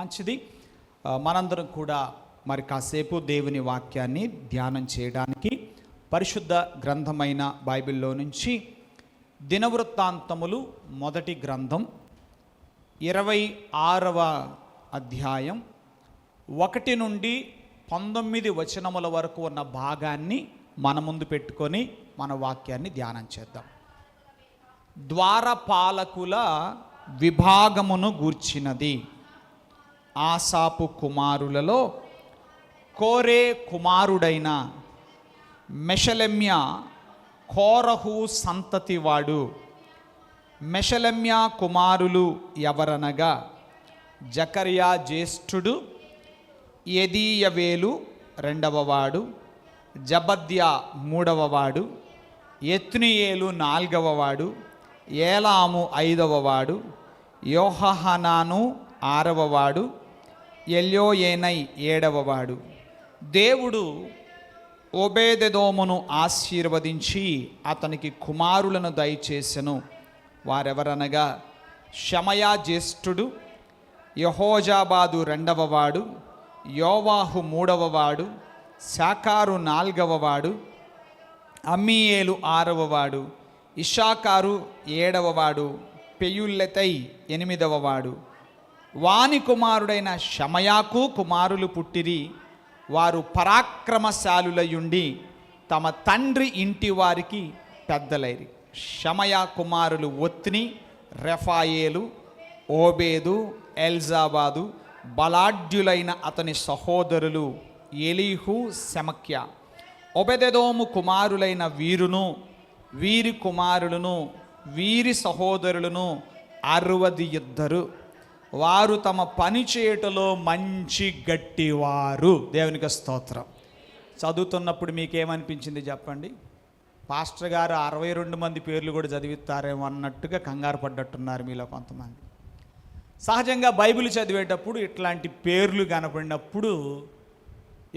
మంచిది. మనందరం కూడా మరి కాసేపు దేవుని వాక్యాన్ని ధ్యానం చేయడానికి పరిశుద్ధ గ్రంథమైన బైబిల్లో నుంచి దినవృత్తాంతములు మొదటి గ్రంథం 26వ అధ్యాయం 1 నుండి 19 వచనముల వరకు ఉన్న భాగాన్ని మన ముందు పెట్టుకొని మన వాక్యాన్ని ధ్యానం చేద్దాం. ద్వారపాలకుల విభాగమును గూర్చినది. ఆసాపు కుమారులలో కోరే కుమారుడైన మెషలెమ్య కోరహు సంతతివాడు. మెషలెమ్య కుమారులు ఎవరనగా జకర్యా జ్యేష్ఠుడు, యెదీయవేలు రెండవవాడు, జబద్యా మూడవవాడు, యెత్నియేలు నాల్గవవాడు, ఏలాము ఐదవవాడు, యోహహానాను ఆరవవాడు, ఎల్యోయేనై ఏడవవాడు. దేవుడు ఓబేదెదోమును ఆశీర్వదించి అతనికి కుమారులను దయచేసెను. వారెవరనగా షమయా జ్యేష్ఠుడు, యెహోజాబాదు రెండవవాడు, యోవాహు మూడవవాడు, శాకారు నాల్గవవాడు, అమ్మీయేలు ఆరవవాడు, ఇషాకారు ఏడవవాడు, పెయుల్లెతై ఎనిమిదవవాడు. వాని కుమారుడైన షమయాకు కుమారులు పుట్టిరి. వారు పరాక్రమశాలులయుండి తమ తండ్రి ఇంటి వారికి పెద్దలైరి. షమయా కుమారులు ఒత్ని, రెఫాయేలు, ఓబేదు, ఎల్జాబాదు. బలాఢ్యులైన అతని సహోదరులు ఎలీహు, సెమక్య. ఒబెదెదోము కుమారులైన వీరును, వీరి కుమారులను, వీరి సహోదరులను 62. వారు తమ పని చేయటలో మంచి గట్టివారు. దేవునికి స్తోత్రం. చదువుతున్నప్పుడు మీకేమనిపించింది చెప్పండి? పాస్టర్ గారు 62 మంది పేర్లు కూడా చదివిస్తారేమో అన్నట్టుగా కంగారు పడ్డట్టున్నారు మీలో కొంతమంది. సహజంగా బైబిల్ చదివేటప్పుడు ఇట్లాంటి పేర్లు కనపడినప్పుడు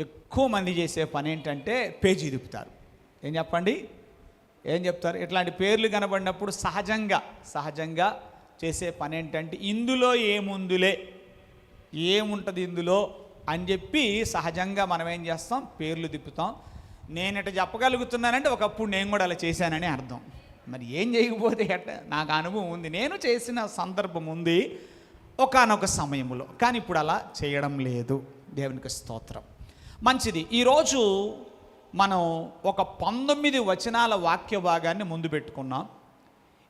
ఎక్కువ మంది చేసే పని ఏంటంటే పేజీ తిప్పుతారు. ఏం చెప్పండి? ఏం చెప్తారు? ఇట్లాంటి పేర్లు కనబడినప్పుడు సహజంగా చేసే పని ఏంటంటే ఇందులో ఏముందులే, ఏముంటుంది ఇందులో అని చెప్పి సహజంగా మనం ఏం చేస్తాం? పేర్లు తిప్పుతాం. నేను ఇట్లా చెప్పగలుగుతున్నానంటే ఒకప్పుడు నేను కూడా అలా చేశానని అర్థం. మరి ఏం చేయకపోతే ఎట్ట? నాకు అనుభవం ఉంది, నేను చేసిన సందర్భం ఉంది ఒకానొక సమయంలో. కానీ ఇప్పుడు అలా చేయడం లేదు. దేవునికి స్తోత్రం. మంచిది. ఈరోజు మనం ఒక 19 వచనాల వాక్య భాగాన్ని ముందు పెట్టుకున్నాం.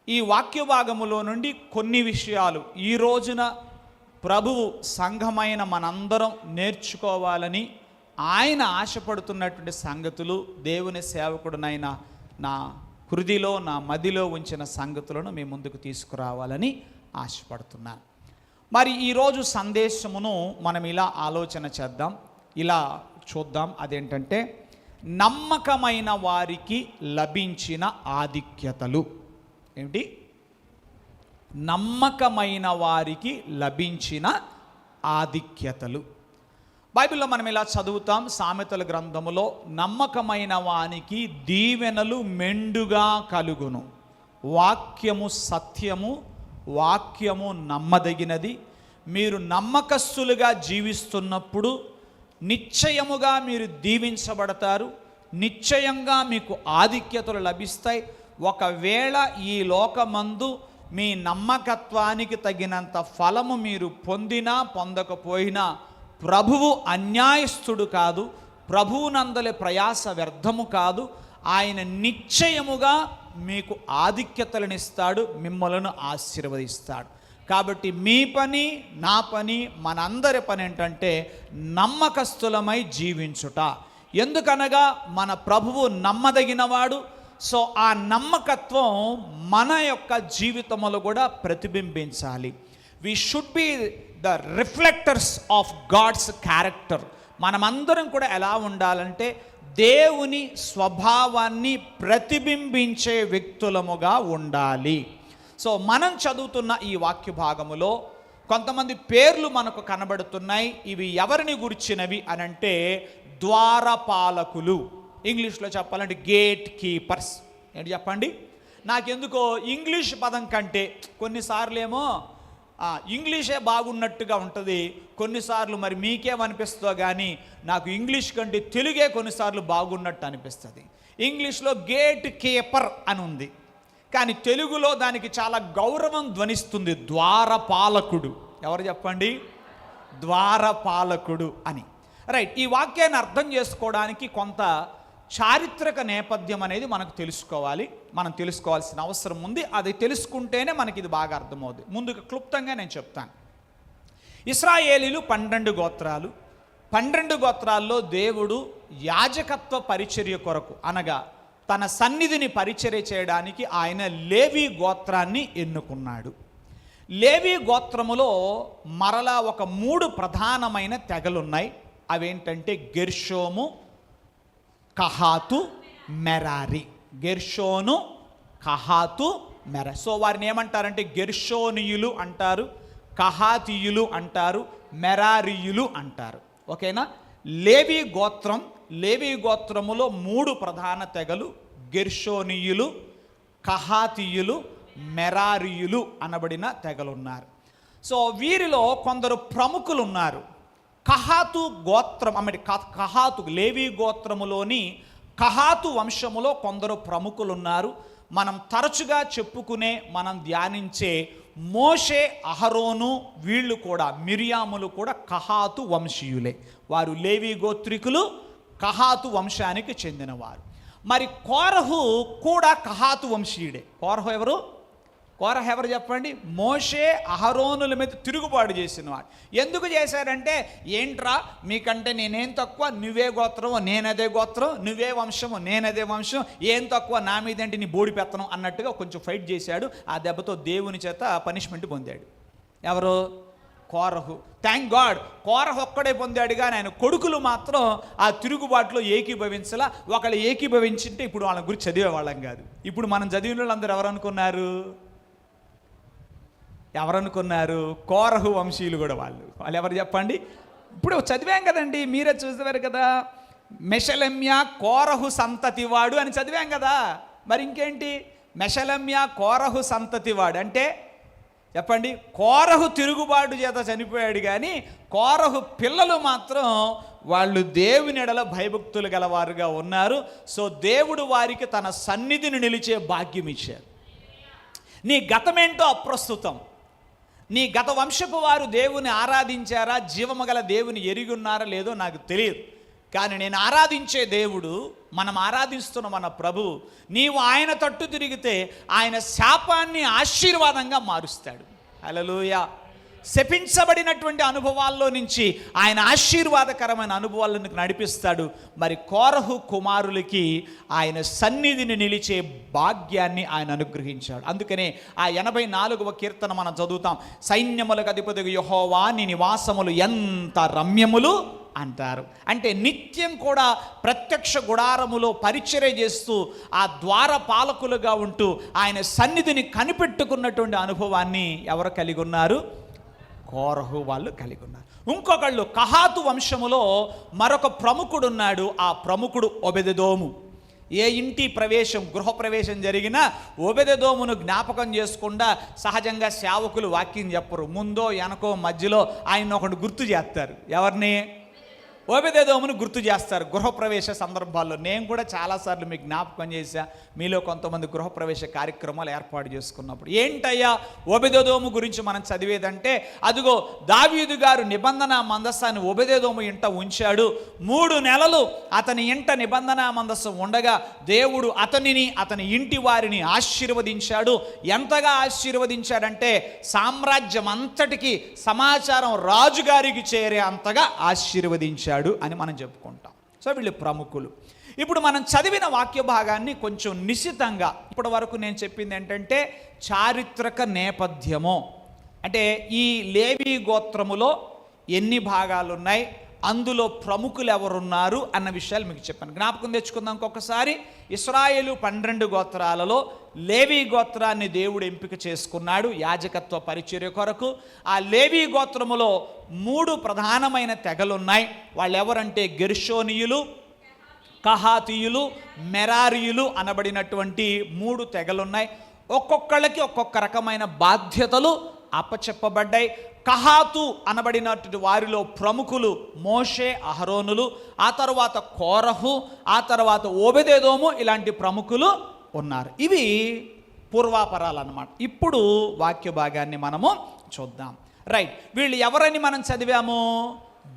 ఈ వాక్య భాగములో నుండి కొన్ని విషయాలు ఈ రోజున ప్రభువు సంఘమైన మనందరం నేర్చుకోవాలని ఆయన ఆశపడుతున్నటువంటి సంగతులు, దేవుని సేవకుడునైన నా హృదిలో, నా మదిలో ఉంచిన సంగతులను మీ ముందుకు తీసుకురావాలని ఆశపడుతున్నాను. మరి ఈరోజు సందేశమును మనం ఇలా ఆలోచన చేద్దాం, ఇలా చూద్దాం. అదేంటంటే నమ్మకమైన వారికి లభించిన ఆధిక్యతలు. ఏమిటి? నమ్మకమైన వారికి లభించిన ఆధిక్యతలు. బైబిల్లో మనం ఇలా చదువుతాం, సామెతల గ్రంథములో, నమ్మకమైన వానికి దీవెనలు మెండుగా కలుగును, వాక్యము సత్యము, వాక్యము నమ్మదగినది. మీరు నమ్మకస్తులుగా జీవిస్తున్నప్పుడు నిశ్చయముగా మీరు దీవించబడతారు, నిశ్చయంగా మీకు ఆధిక్యతలు లభిస్తాయి. ఒకవేళ ఈ లోకమందు మీ నమ్మకత్వానికి తగినంత ఫలము మీరు పొందినా పొందకపోయినా ప్రభువు అన్యాయస్థుడు కాదు, ప్రభువునందలి ప్రయాస వ్యర్థము కాదు. ఆయన నిశ్చయముగా మీకు ఆధిక్యతలనిస్తాడు, మిమ్మలను ఆశీర్వదిస్తాడు. కాబట్టి మీ పని, నా పని, మనందరి పని ఏంటంటే నమ్మకస్తులమై జీవించుట. ఎందుకనగా మన ప్రభువు నమ్మదగినవాడు. సో ఆ నమ్మకత్వం మన యొక్క జీవితంలో కూడా ప్రతిబింబించాలి. We should be the reflectors of God's character. మనమందరం కూడా ఎలా ఉండాలంటే దేవుని స్వభావాన్ని ప్రతిబింబించే వ్యక్తులముగా ఉండాలి. సో మనం చదువుతున్న ఈ వాక్య భాగములో కొంతమంది పేర్లు మనకు కనబడుతున్నాయి. ఇవి ఎవరిని గురించినవి అనంటే ద్వారపాలకులు. ఇంగ్లీష్లో చెప్పాలంటే గేట్ కీపర్స్. ఏంటి చెప్పండి? నాకెందుకో ఇంగ్లీష్ పదం కంటే కొన్నిసార్లు ఏమో ఇంగ్లీషే బాగున్నట్టుగా ఉంటుంది కొన్నిసార్లు. మరి మీకేమనిపిస్తుందో కానీ నాకు ఇంగ్లీష్ కంటే తెలుగే కొన్నిసార్లు బాగున్నట్టు అనిపిస్తుంది. ఇంగ్లీష్లో గేట్ కీపర్ అని ఉంది, కానీ తెలుగులో దానికి చాలా గౌరవం ధ్వనిస్తుంది, ద్వారపాలకుడు. ఎవరు చెప్పండి? ద్వారపాలకుడు అని. రైట్. ఈ వాక్యాన్ని అర్థం చేసుకోవడానికి కొంత చారిత్రక నేపథ్యం అనేది మనకు తెలుసుకోవాలి, మనం తెలుసుకోవాల్సిన అవసరం ఉంది. అది తెలుసుకుంటేనే మనకి ఇది బాగా అర్థమవుతుంది. ముందుగా క్లుప్తంగా నేను చెప్తాను. ఇశ్రాయేలీలు 12 గోత్రాలు. 12 గోత్రాల్లో దేవుడు యాజకత్వ పరిచర్య కొరకు, అనగా తన సన్నిధిని పరిచర్య చేయడానికి ఆయన లేవి గోత్రాన్ని ఎన్నుకున్నాడు. లేవి గోత్రములో మరలా ఒక 3 ప్రధానమైన తెగలున్నాయి. అవేంటంటే గెర్షోము, కహాతు, మెరారి. గెర్షోను, కహాతు, మెరా. సో వారిని ఏమంటారంటే గెర్షోనియులు అంటారు, కహాతీయులు అంటారు, మెరారీయులు అంటారు. ఓకేనా? లేవి గోత్రం, లేవి గోత్రములో 3 ప్రధాన తెగలు గెర్షోనియులు, కహాతీయులు, మెరారీయులు అనబడిన తెగలున్నారు. సో వీరిలో కొందరు ప్రముఖులు ఉన్నారు. కహాతు గోత్రం, కహాతు లేవి గోత్రములోని కహాతు వంశములో కొందరు ప్రముఖులు ఉన్నారు. మనం తరచుగా చెప్పుకునే, మనం ధ్యానించే మోషే, అహరోను, వీళ్ళు కూడా, మిరియాములు కూడా కహాతు వంశీయులే. వారు లేవి గోత్రికులు, కహాతు వంశానికి చెందినవారు. మరి కోరహు కూడా కహాతు వంశీయుడే. కోరహు ఎవరు? కోరహ ఎవరు చెప్పండి? మోషే, అహరోనుల మీద తిరుగుబాటు చేసినవాడు. ఎందుకు చేశారంటే, ఏంట్రా మీకంటే నేనేం తక్కువ, నువ్వే గోత్రం నేనదే గోత్రం, నువ్వే వంశము నేనదే వంశం, ఏం తక్కువ నా మీదేంటి నీ బోడి పెత్తనం అన్నట్టుగా కొంచెం ఫైట్ చేశాడు. ఆ దెబ్బతో దేవుని చేత పనిష్మెంట్ పొందాడు. ఎవరు? కోరహు. థ్యాంక్ గాడ్ కోరహు ఒక్కడే పొందాడు, కానీ ఆయన కొడుకులు మాత్రం ఆ తిరుగుబాటులో ఏకీభవించలా. ఒకళ్ళు ఏకీభవించింటే ఇప్పుడు వాళ్ళ గురించి చదివేవాళ్ళం కాదు. ఇప్పుడు మనం చదివిన వాళ్ళందరూ ఎవరనుకున్నారు? కోరహు వంశీయులు కూడా. వాళ్ళు ఎవరు చెప్పండి? ఇప్పుడు చదివాం కదండి, మీరే చూసేవారు కదా, మెషలెమ్య కోరహు సంతతివాడు అని చదివాం కదా. మరి ఇంకేంటి? మెషలెమ్య కోరహు సంతతివాడు అంటే చెప్పండి, కోరహు తిరుగుబాటు చేత చనిపోయాడు, కానీ కోరహు పిల్లలు మాత్రం వాళ్ళు దేవుని ఎడల భయభక్తులు గలవారుగా ఉన్నారు. సో దేవుడు వారికి తన సన్నిధిని నిలిచే భాగ్యం ఇచ్చారు. నీ గతమేంటో అప్రస్తుతం. నీ గత వంశపు వారు దేవుని ఆరాధించారా, జీవము గల దేవుని ఎరిగి ఉన్నారా లేదో నాకు తెలియదు, కానీ నేను ఆరాధించే దేవుడు, మనం ఆరాధిస్తున్న మన ప్రభువు, నీవు ఆయన తట్టు తిరిగితే ఆయన శాపాన్ని ఆశీర్వాదంగా మారుస్తాడు. హల్లెలూయా. శపించబడినటువంటి అనుభవాల్లో నుంచి ఆయన ఆశీర్వాదకరమైన అనుభవాలను నడిపిస్తాడు. మరి కోరహు కుమారులకి ఆయన సన్నిధిని నిలిచే భాగ్యాన్ని ఆయన అనుగ్రహించాడు. అందుకనే ఆ 84వ కీర్తన మనం చదువుతాం. సైన్యములకు అధిపతిగా యెహోవా నీ నివాసములు ఎంత రమ్యములు అంటారు. అంటే నిత్యం కూడా ప్రత్యక్ష గుడారములో పరిచర్య చేస్తూ ఆ ద్వార పాలకులుగా ఉంటూ ఆయన సన్నిధిని కనిపెట్టుకున్నటువంటి అనుభవాన్ని ఎవరు కలిగి ఉన్నారు? కోరహు వాళ్ళు కలిగి ఉన్నారు. ఇంకొకళ్ళు కహాతు వంశములో మరొక ప్రముఖుడు ఉన్నాడు. ఆ ప్రముఖుడు ఒబెదెదోము. ఏ ఇంటి ప్రవేశం, గృహప్రవేశం జరిగినా ఒబెదెదోమును జ్ఞాపకం చేసుకుండా సహజంగా సేవకులు వాక్యం చెప్పరు. ముందో వెనకో మధ్యలో ఆయన ఒకటి గుర్తు చేస్తారు. ఎవరిని? ఒబెదెదోమును గుర్తు చేస్తారు గృహప్రవేశ సందర్భాల్లో. నేను కూడా చాలాసార్లు మీకు జ్ఞాపకం చేశా, మీలో కొంతమంది గృహప్రవేశ కార్యక్రమాలు ఏర్పాటు చేసుకున్నప్పుడు. ఏంటయ్యా ఒబెదెదోము గురించి మనం చదివేదంటే, అదిగో దావీదు గారు నిబంధన మందస్సాన్ని ఒబెదెదోము ఇంట ఉంచాడు. 3 నెలలు అతని ఇంట నిబంధన మందస్సు ఉండగా దేవుడు అతనిని, అతని ఇంటి వారిని ఆశీర్వదించాడు. ఎంతగా ఆశీర్వదించాడంటే సామ్రాజ్యం అంతటికి సమాచారం రాజుగారికి చేరే అంతగా ఆశీర్వదించాడు అని మనం చెప్పుకుంటాం. సో వీళ్ళు ప్రముఖులు. ఇప్పుడు మనం చదివిన వాక్య భాగాన్ని కొంచెం నిశితంగా, ఇప్పటి వరకు నేను చెప్పింది ఏంటంటే చారిత్రక నేపథ్యము. అంటే ఈ లేవి గోత్రములో ఎన్ని భాగాలు ఉన్నాయి, అందులో ప్రముఖులు ఎవరున్నారు అన్న విషయాలు మీకు చెప్పాను. జ్ఞాపకం తెచ్చుకుందాం ఇంకొకసారి. ఇశ్రాయేలు 12 గోత్రాలలో లేవి గోత్రాన్ని దేవుడు ఎంపిక చేసుకున్నాడు యాజకత్వ పరిచర్య కొరకు. ఆ లేవి గోత్రములో 3 ప్రధానమైన తెగలున్నాయి. వాళ్ళు ఎవరంటే గెర్షోనీయులు, కహాతీయులు, మెరారీయులు అనబడినటువంటి 3 తెగలున్నాయి. ఒక్కొక్కళ్ళకి ఒక్కొక్క రకమైన బాధ్యతలు, అప్పచెప్పబడ్డాయి. కహాతు అనబడినటువంటి వారిలో ప్రముఖులు మోషే, అహరోనులు, ఆ తర్వాత కోరహు, ఆ తర్వాత ఓబెదెదోము, ఇలాంటి ప్రముఖులు ఉన్నారు. ఇవి పూర్వాపరాలు అన్నమాట. ఇప్పుడు వాక్య భాగాన్ని మనము చూద్దాం. రైట్, వీళ్ళు ఎవరని మనం చదివాము?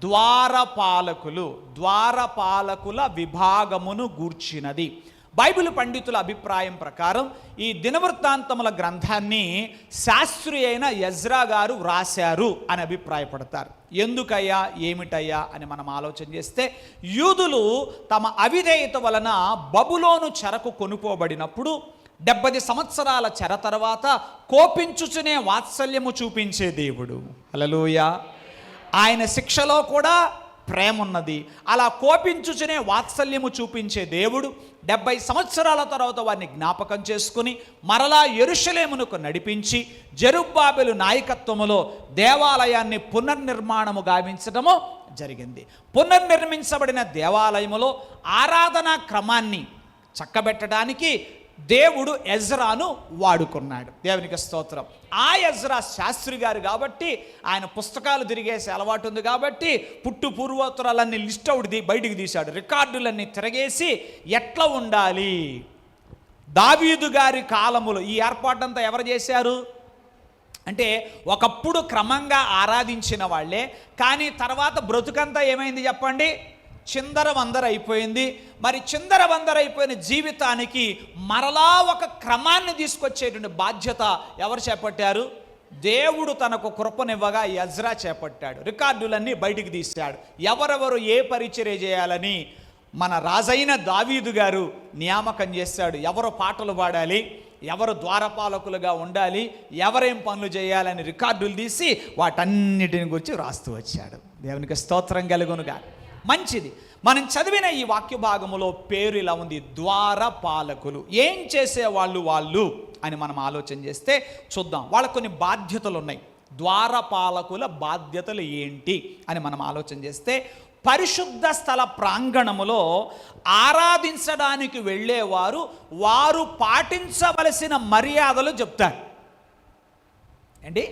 ద్వారపాలకులు, ద్వారపాలకుల విభాగమును గూర్చినది. బైబిల్ పండితుల అభిప్రాయం ప్రకారం ఈ దినవృత్తాంతముల గ్రంథాన్ని శాస్త్రి అయిన ఎజ్రా గారు వ్రాశారు అని అభిప్రాయపడతారు. ఎందుకయ్యా, ఏమిటయ్యా అని మనం ఆలోచన చేస్తే, యూదులు తమ అవిధేయత వలన బబులోను చెరకు కొనుపోబడినప్పుడు 70 సంవత్సరాల చెర తర్వాత కోపించుచునే వాత్సల్యము చూపించే దేవుడు. హల్లెలూయా. ఆయన శిక్షలో కూడా ప్రేమ ఉన్నది. అలా కోపించుచునే వాత్సల్యము చూపించే దేవుడు 70 సంవత్సరాల తర్వాత వారిని జ్ఞాపకం చేసుకుని మరలా యెరూషలేమునకు నడిపించి జెరుబ్బాబెలు నాయకత్వములో దేవాలయాన్ని పునర్నిర్మాణము గావించడము జరిగింది. పునర్నిర్మించబడిన దేవాలయములో ఆరాధనా క్రమాన్ని చక్కబెట్టడానికి దేవుడు ఎజ్రాను వాడుకున్నాడు. దేవునికి స్తోత్రం. ఆ ఎజ్రా శాస్త్రి గారు కాబట్టి, ఆయన పుస్తకాలు తిరిగేసే అలవాటు ఉంది కాబట్టి పుట్టు పూర్వోత్తరాలన్నీ లిస్ట్ అవుట్ బయటికి తీశాడు. రికార్డులన్నీ తిరగేసి ఎట్లా ఉండాలి, దావీదు గారి కాలములో ఈ ఏర్పాటంతా ఎవరు చేశారు అంటే, ఒకప్పుడు క్రమంగా ఆరాధించిన వాళ్ళే, కానీ తర్వాత బ్రతుకంతా ఏమైంది చెప్పండి? చిందరవందరైపోయింది. మరి చిందరవందరైపోయిన జీవితానికి మరలా ఒక క్రమాన్ని తీసుకొచ్చేటువంటి బాధ్యత ఎవరు చేపట్టారు? దేవుడు తనకు కృపనివ్వగా ఎజ్రా చేపట్టాడు. రికార్డులన్నీ బయటికి తీశాడు. ఎవరెవరు ఏ పరిచర్య చేయాలని మన రాజైన దావీదు గారు నియామకం చేశాడు. ఎవరు పాటలు పాడాలి, ఎవరు ద్వారపాలకులుగా ఉండాలి, ఎవరేం పనులు చేయాలని రికార్డులు తీసి వాటన్నిటిని గురించి రాస్తూ వచ్చాడు. దేవునికి స్తోత్రం కలుగునుగా. మంచిది. మనం చదివిన ఈ వాక్య భాగములో పేరు ఇలా ఉంది, ద్వారపాలకులు. ఏం చేసేవాళ్ళు వాళ్ళు అని మనం ఆలోచన చేస్తే చూద్దాం. వాళ్ళకు కొన్ని బాధ్యతలు ఉన్నాయి. ద్వారపాలకుల బాధ్యతలు ఏంటి అని మనం ఆలోచన చేస్తే, పరిశుద్ధ స్థల ప్రాంగణములో ఆరాధించడానికి వెళ్ళేవారు వారు పాటించవలసిన మర్యాదలు చెప్తారు. ఏంటి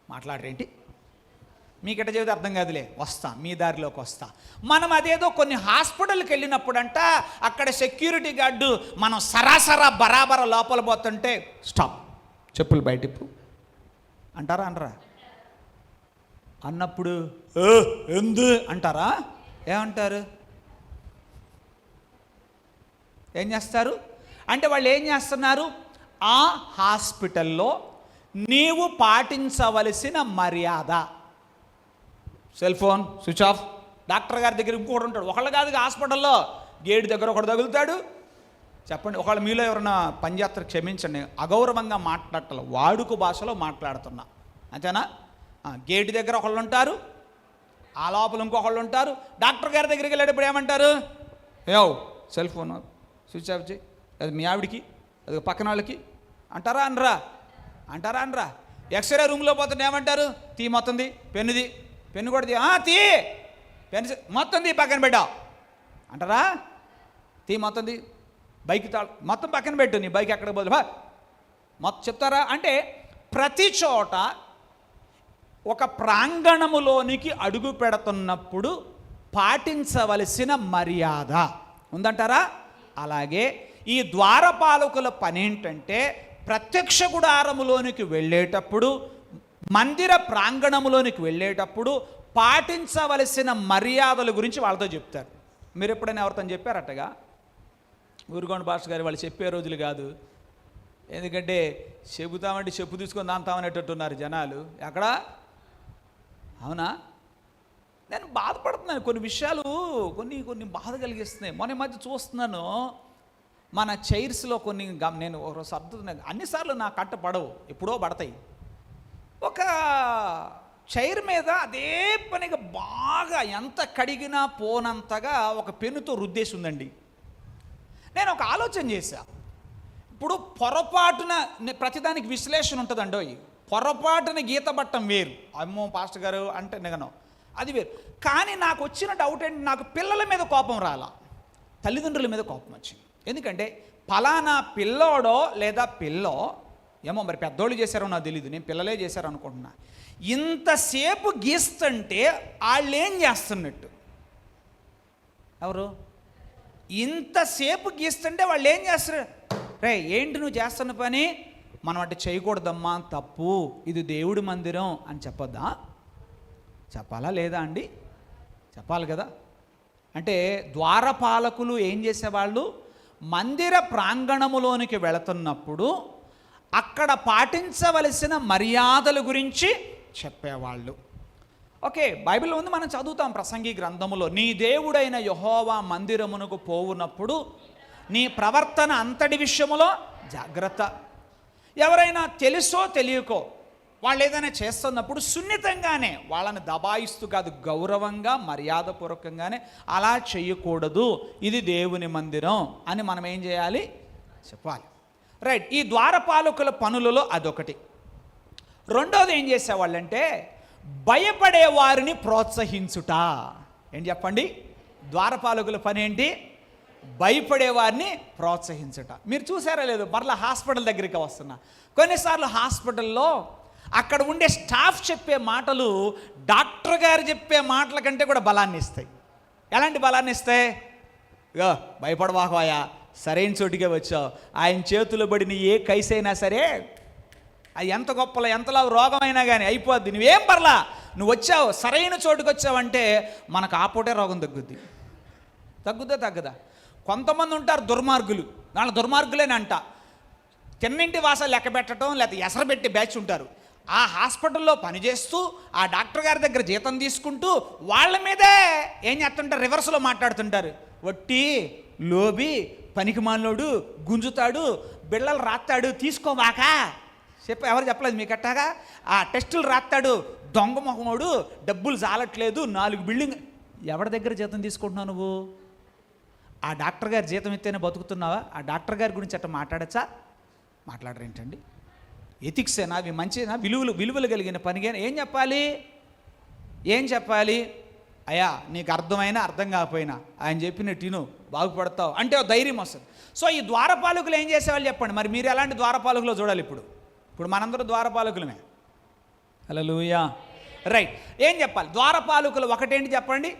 మాట్లాడరేంటి? మీకెట చెబితే అర్థం కాదులే, వస్తా, మీ దారిలోకి వస్తా. మనం అదేదో కొన్ని హాస్పిటల్కి వెళ్ళినప్పుడంట, అక్కడ సెక్యూరిటీ గార్డు మనం సరాసరా బరాబర లోపల పోతుంటే స్టాప్, చెప్పులు బయటిప్పు అంటారా అనరా? అన్నప్పుడు ఎందు అంటారా? ఏమంటారు? ఏం చేస్తారు అంటే, వాళ్ళు ఏం చేస్తున్నారు? ఆ హాస్పిటల్లో నీవు పాటించవలసిన మర్యాద, cell phone switch off. Doctor గారి దగ్గర ఇంకోటి ఉంటాడు. ఒకళ్ళు కాదు, హాస్పిటల్లో గేటు దగ్గర ఒకడు తగులుతాడు. చెప్పండి, ఒకళ్ళు మీలో ఎవరైనా పనిచేస్తారు, క్షమించండి, అగౌరవంగా మాట్లాడాలి, వాడుక భాషలో మాట్లాడుతున్నా, అంతేనా? గేటు దగ్గర ఒకళ్ళు ఉంటారు, ఆ లోపల ఇంకొకళ్ళు ఉంటారు. డాక్టర్ గారి దగ్గరికి వెళ్ళేటప్పుడు ఏమంటారు? ఏవ్ సెల్ ఫోన్ స్విచ్ ఆఫ్ చేయి, అది మీ ఆవిడికి, అది పక్కన వాళ్ళకి అంటారా అనరా? అంటారా అనరా? ఎక్స్రే రూమ్లో పోతుంటే ఏమంటారు? తీ మొత్తంది, పెన్నుది, పెన్ను కూడా తీ, పెన్ను మొత్తం తీ, పక్కన పెట్టా అంటారా? తీ మొత్తం తీ, బైక్ మొత్తం పక్కన పెట్టు, నీ బైక్ ఎక్కడికి పోదు మొత్తం చెప్తారా? అంటే ప్రతి చోట ఒక ప్రాంగణములోనికి అడుగు పెడుతున్నప్పుడు పాటించవలసిన మర్యాద ఉందంటారా? అలాగే ఈ ద్వారపాలకుల పని ఏంటంటే, ప్రత్యక్ష గుడారములోనికి వెళ్ళేటప్పుడు, మందిర ప్రాంగణములోనికి వెళ్ళేటప్పుడు పాటించవలసిన మర్యాదల గురించి వాళ్ళతో చెప్తారు. మీరు ఎప్పుడైనా ఎవరితో చెప్పారట్టగా? ఊరుగొండ భాష గారు వాళ్ళు చెప్పే రోజులు కాదు. ఎందుకంటే చెబుతామంటే చెప్పు తీసుకొని దాంతామనేటట్టున్నారు జనాలు. ఎక్కడ? అవునా? నేను బాధపడుతున్నాను. కొన్ని విషయాలు కొన్ని బాధ కలిగిస్తున్నాయి. మొన్న మధ్య చూస్తున్నాను, మన చైర్స్లో కొన్ని నేను ఒక సర్దుతున్నాను. అన్నిసార్లు నా కట్ట పడవు, ఎప్పుడో పడతాయి. ఒక చైర్ మీద అదే పనిగా బాగా ఎంత కడిగినా పోనంతగా ఒక పెన్నుతో రుద్దేసి ఉందండి. నేను ఒక ఆలోచన చేశా. ఇప్పుడు పొరపాటున ప్రతిదానికి విశ్లేషణ ఉంటుందండో. పొరపాటున గీత పట్టం వేరు, అమ్మో పాస్టర్ గారు అంటే నిగనం, అది వేరు. కానీ నాకు వచ్చిన డౌట్ ఏంటి, నాకు పిల్లల మీద కోపం రాలా, తల్లిదండ్రుల మీద కోపం వచ్చింది. ఎందుకంటే ఫలానా పిల్లోడో లేదా పిల్లో ఏమో మరి పెద్దోళ్ళు చేశారో నాకు తెలియదు, నేను పిల్లలే చేశారు అనుకుంటున్నా. ఇంతసేపు గీస్తుంటే వాళ్ళు ఏం చేస్తున్నట్టు? ఎవరు? ఇంతసేపు గీస్తుంటే వాళ్ళు ఏం చేస్తారు? రే ఏంటి నువ్వు చేస్తున్న పని, మనం అటు చేయకూడదమ్మా, తప్పు, ఇది దేవుడి మందిరం అని చెప్పొద్దా? చెప్పాలా లేదా అండి? చెప్పాలి కదా. అంటే ద్వారపాలకులు ఏం చేసేవాళ్ళు? మందిర ప్రాంగణములోనికి వెళుతున్నప్పుడు అక్కడ పాటించవలసిన మర్యాదల గురించి చెప్పేవాళ్ళు. ఓకే, బైబిల్లో ఉంది, మనం చదువుతాం ప్రసంగి గ్రంథములో, నీ దేవుడైన యెహోవా మందిరమునకు పోవునప్పుడు నీ ప్రవర్తన అంతటి విషయములో జాగ్రత్త. ఎవరైనా తెలుసో తెలియకో వాళ్ళు ఏదైనా చేస్తున్నప్పుడు సున్నితంగానే, వాళ్ళని దబాయిస్తూ కాదు, గౌరవంగా మర్యాదపూర్వకంగానే, అలా చేయకూడదు, ఇది దేవుని మందిరం అని మనం ఏం చేయాలి? చెప్పాలి. రైట్. ఈ ద్వారపాలకుల పనులలో అదొకటి. రెండోది ఏం చేసేవాళ్ళంటే భయపడే వారిని ప్రోత్సహించుట. ఏంటి చెప్పండి? ద్వారపాలకుల పని ఏంటి? భయపడే వారిని ప్రోత్సహించుట. మీరు చూసారా లేదు, మరలా హాస్పిటల్ దగ్గరికి వస్తున్నా, కొన్నిసార్లు హాస్పిటల్లో అక్కడ ఉండే స్టాఫ్ చెప్పే మాటలు డాక్టర్ గారు చెప్పే మాటల కంటే కూడా బలాన్ని ఇస్తాయి. ఎలాంటి బలాన్ని ఇస్తాయి? ఇగో భయపడవాకోయా, సరైన చోటికే వచ్చావు, ఆయన చేతులు పడిన ఏ కైసైనా సరే, అది ఎంత గొప్పలో ఎంతలా రోగమైనా కానీ అయిపోద్ది, నువ్వేం పర్లా, నువ్వు వచ్చావు, సరైన చోటుకు వచ్చావంటే మనకు ఆపోటే రోగం తగ్గుద్ది. తగ్గదా? కొంతమంది ఉంటారు దుర్మార్గులు, వాళ్ళ దుర్మార్గులేనంట, తిన్నింటి వాసాలు లెక్క పెట్టడం లేకపోతే ఎసరబెట్టి బ్యాచ్ ఉంటారు. ఆ హాస్పిటల్లో పనిచేస్తూ ఆ డాక్టర్ గారి దగ్గర జీతం తీసుకుంటూ వాళ్ళ మీదే ఏం చేస్తుంటారు? రివర్స్లో మాట్లాడుతుంటారు. వట్టి లోబి పనికి మాలోడు, గుంజుతాడు, బిళ్ళలు రాస్తాడు, తీసుకోవాక ఎవరు చెప్పలేదు మీకు అట్టాగా? ఆ టెస్టులు రాస్తాడు, దొంగ మొహమోడు, డబ్బులు చాలట్లేదు, 4 బిల్డింగ్. ఎవరి దగ్గర జీతం తీసుకుంటున్నావు నువ్వు? ఆ డాక్టర్ గారి జీతం ఇస్తేనే బతుకుతున్నావా? ఆ డాక్టర్ గారి గురించి అట్లా మాట్లాడచ్చా? మాట్లాడరేంటండి? ఎథిక్సేనా అవి? మంచినా? విలువలు కలిగిన పనిగా ఏం చెప్పాలి? అయ్యా నీకు అర్థమైనా అర్థం కాకపోయినా ఆయన చెప్పినట్టు నువ్వు బాగుపడతావు అంటే ధైర్యం వస్తుంది. సో ఈ ద్వారపాలకులు ఏం చేసేవాళ్ళు చెప్పండి? మరి మీరు ఎలాంటి ద్వారపాలకులో చూడాలి? ఇప్పుడు మనందరూ ద్వారపాలకులమే. హల్లెలూయా. రైట్. ఏం చెప్పాలి? ద్వారపాలకులు ఒకటేంటి చెప్పండి?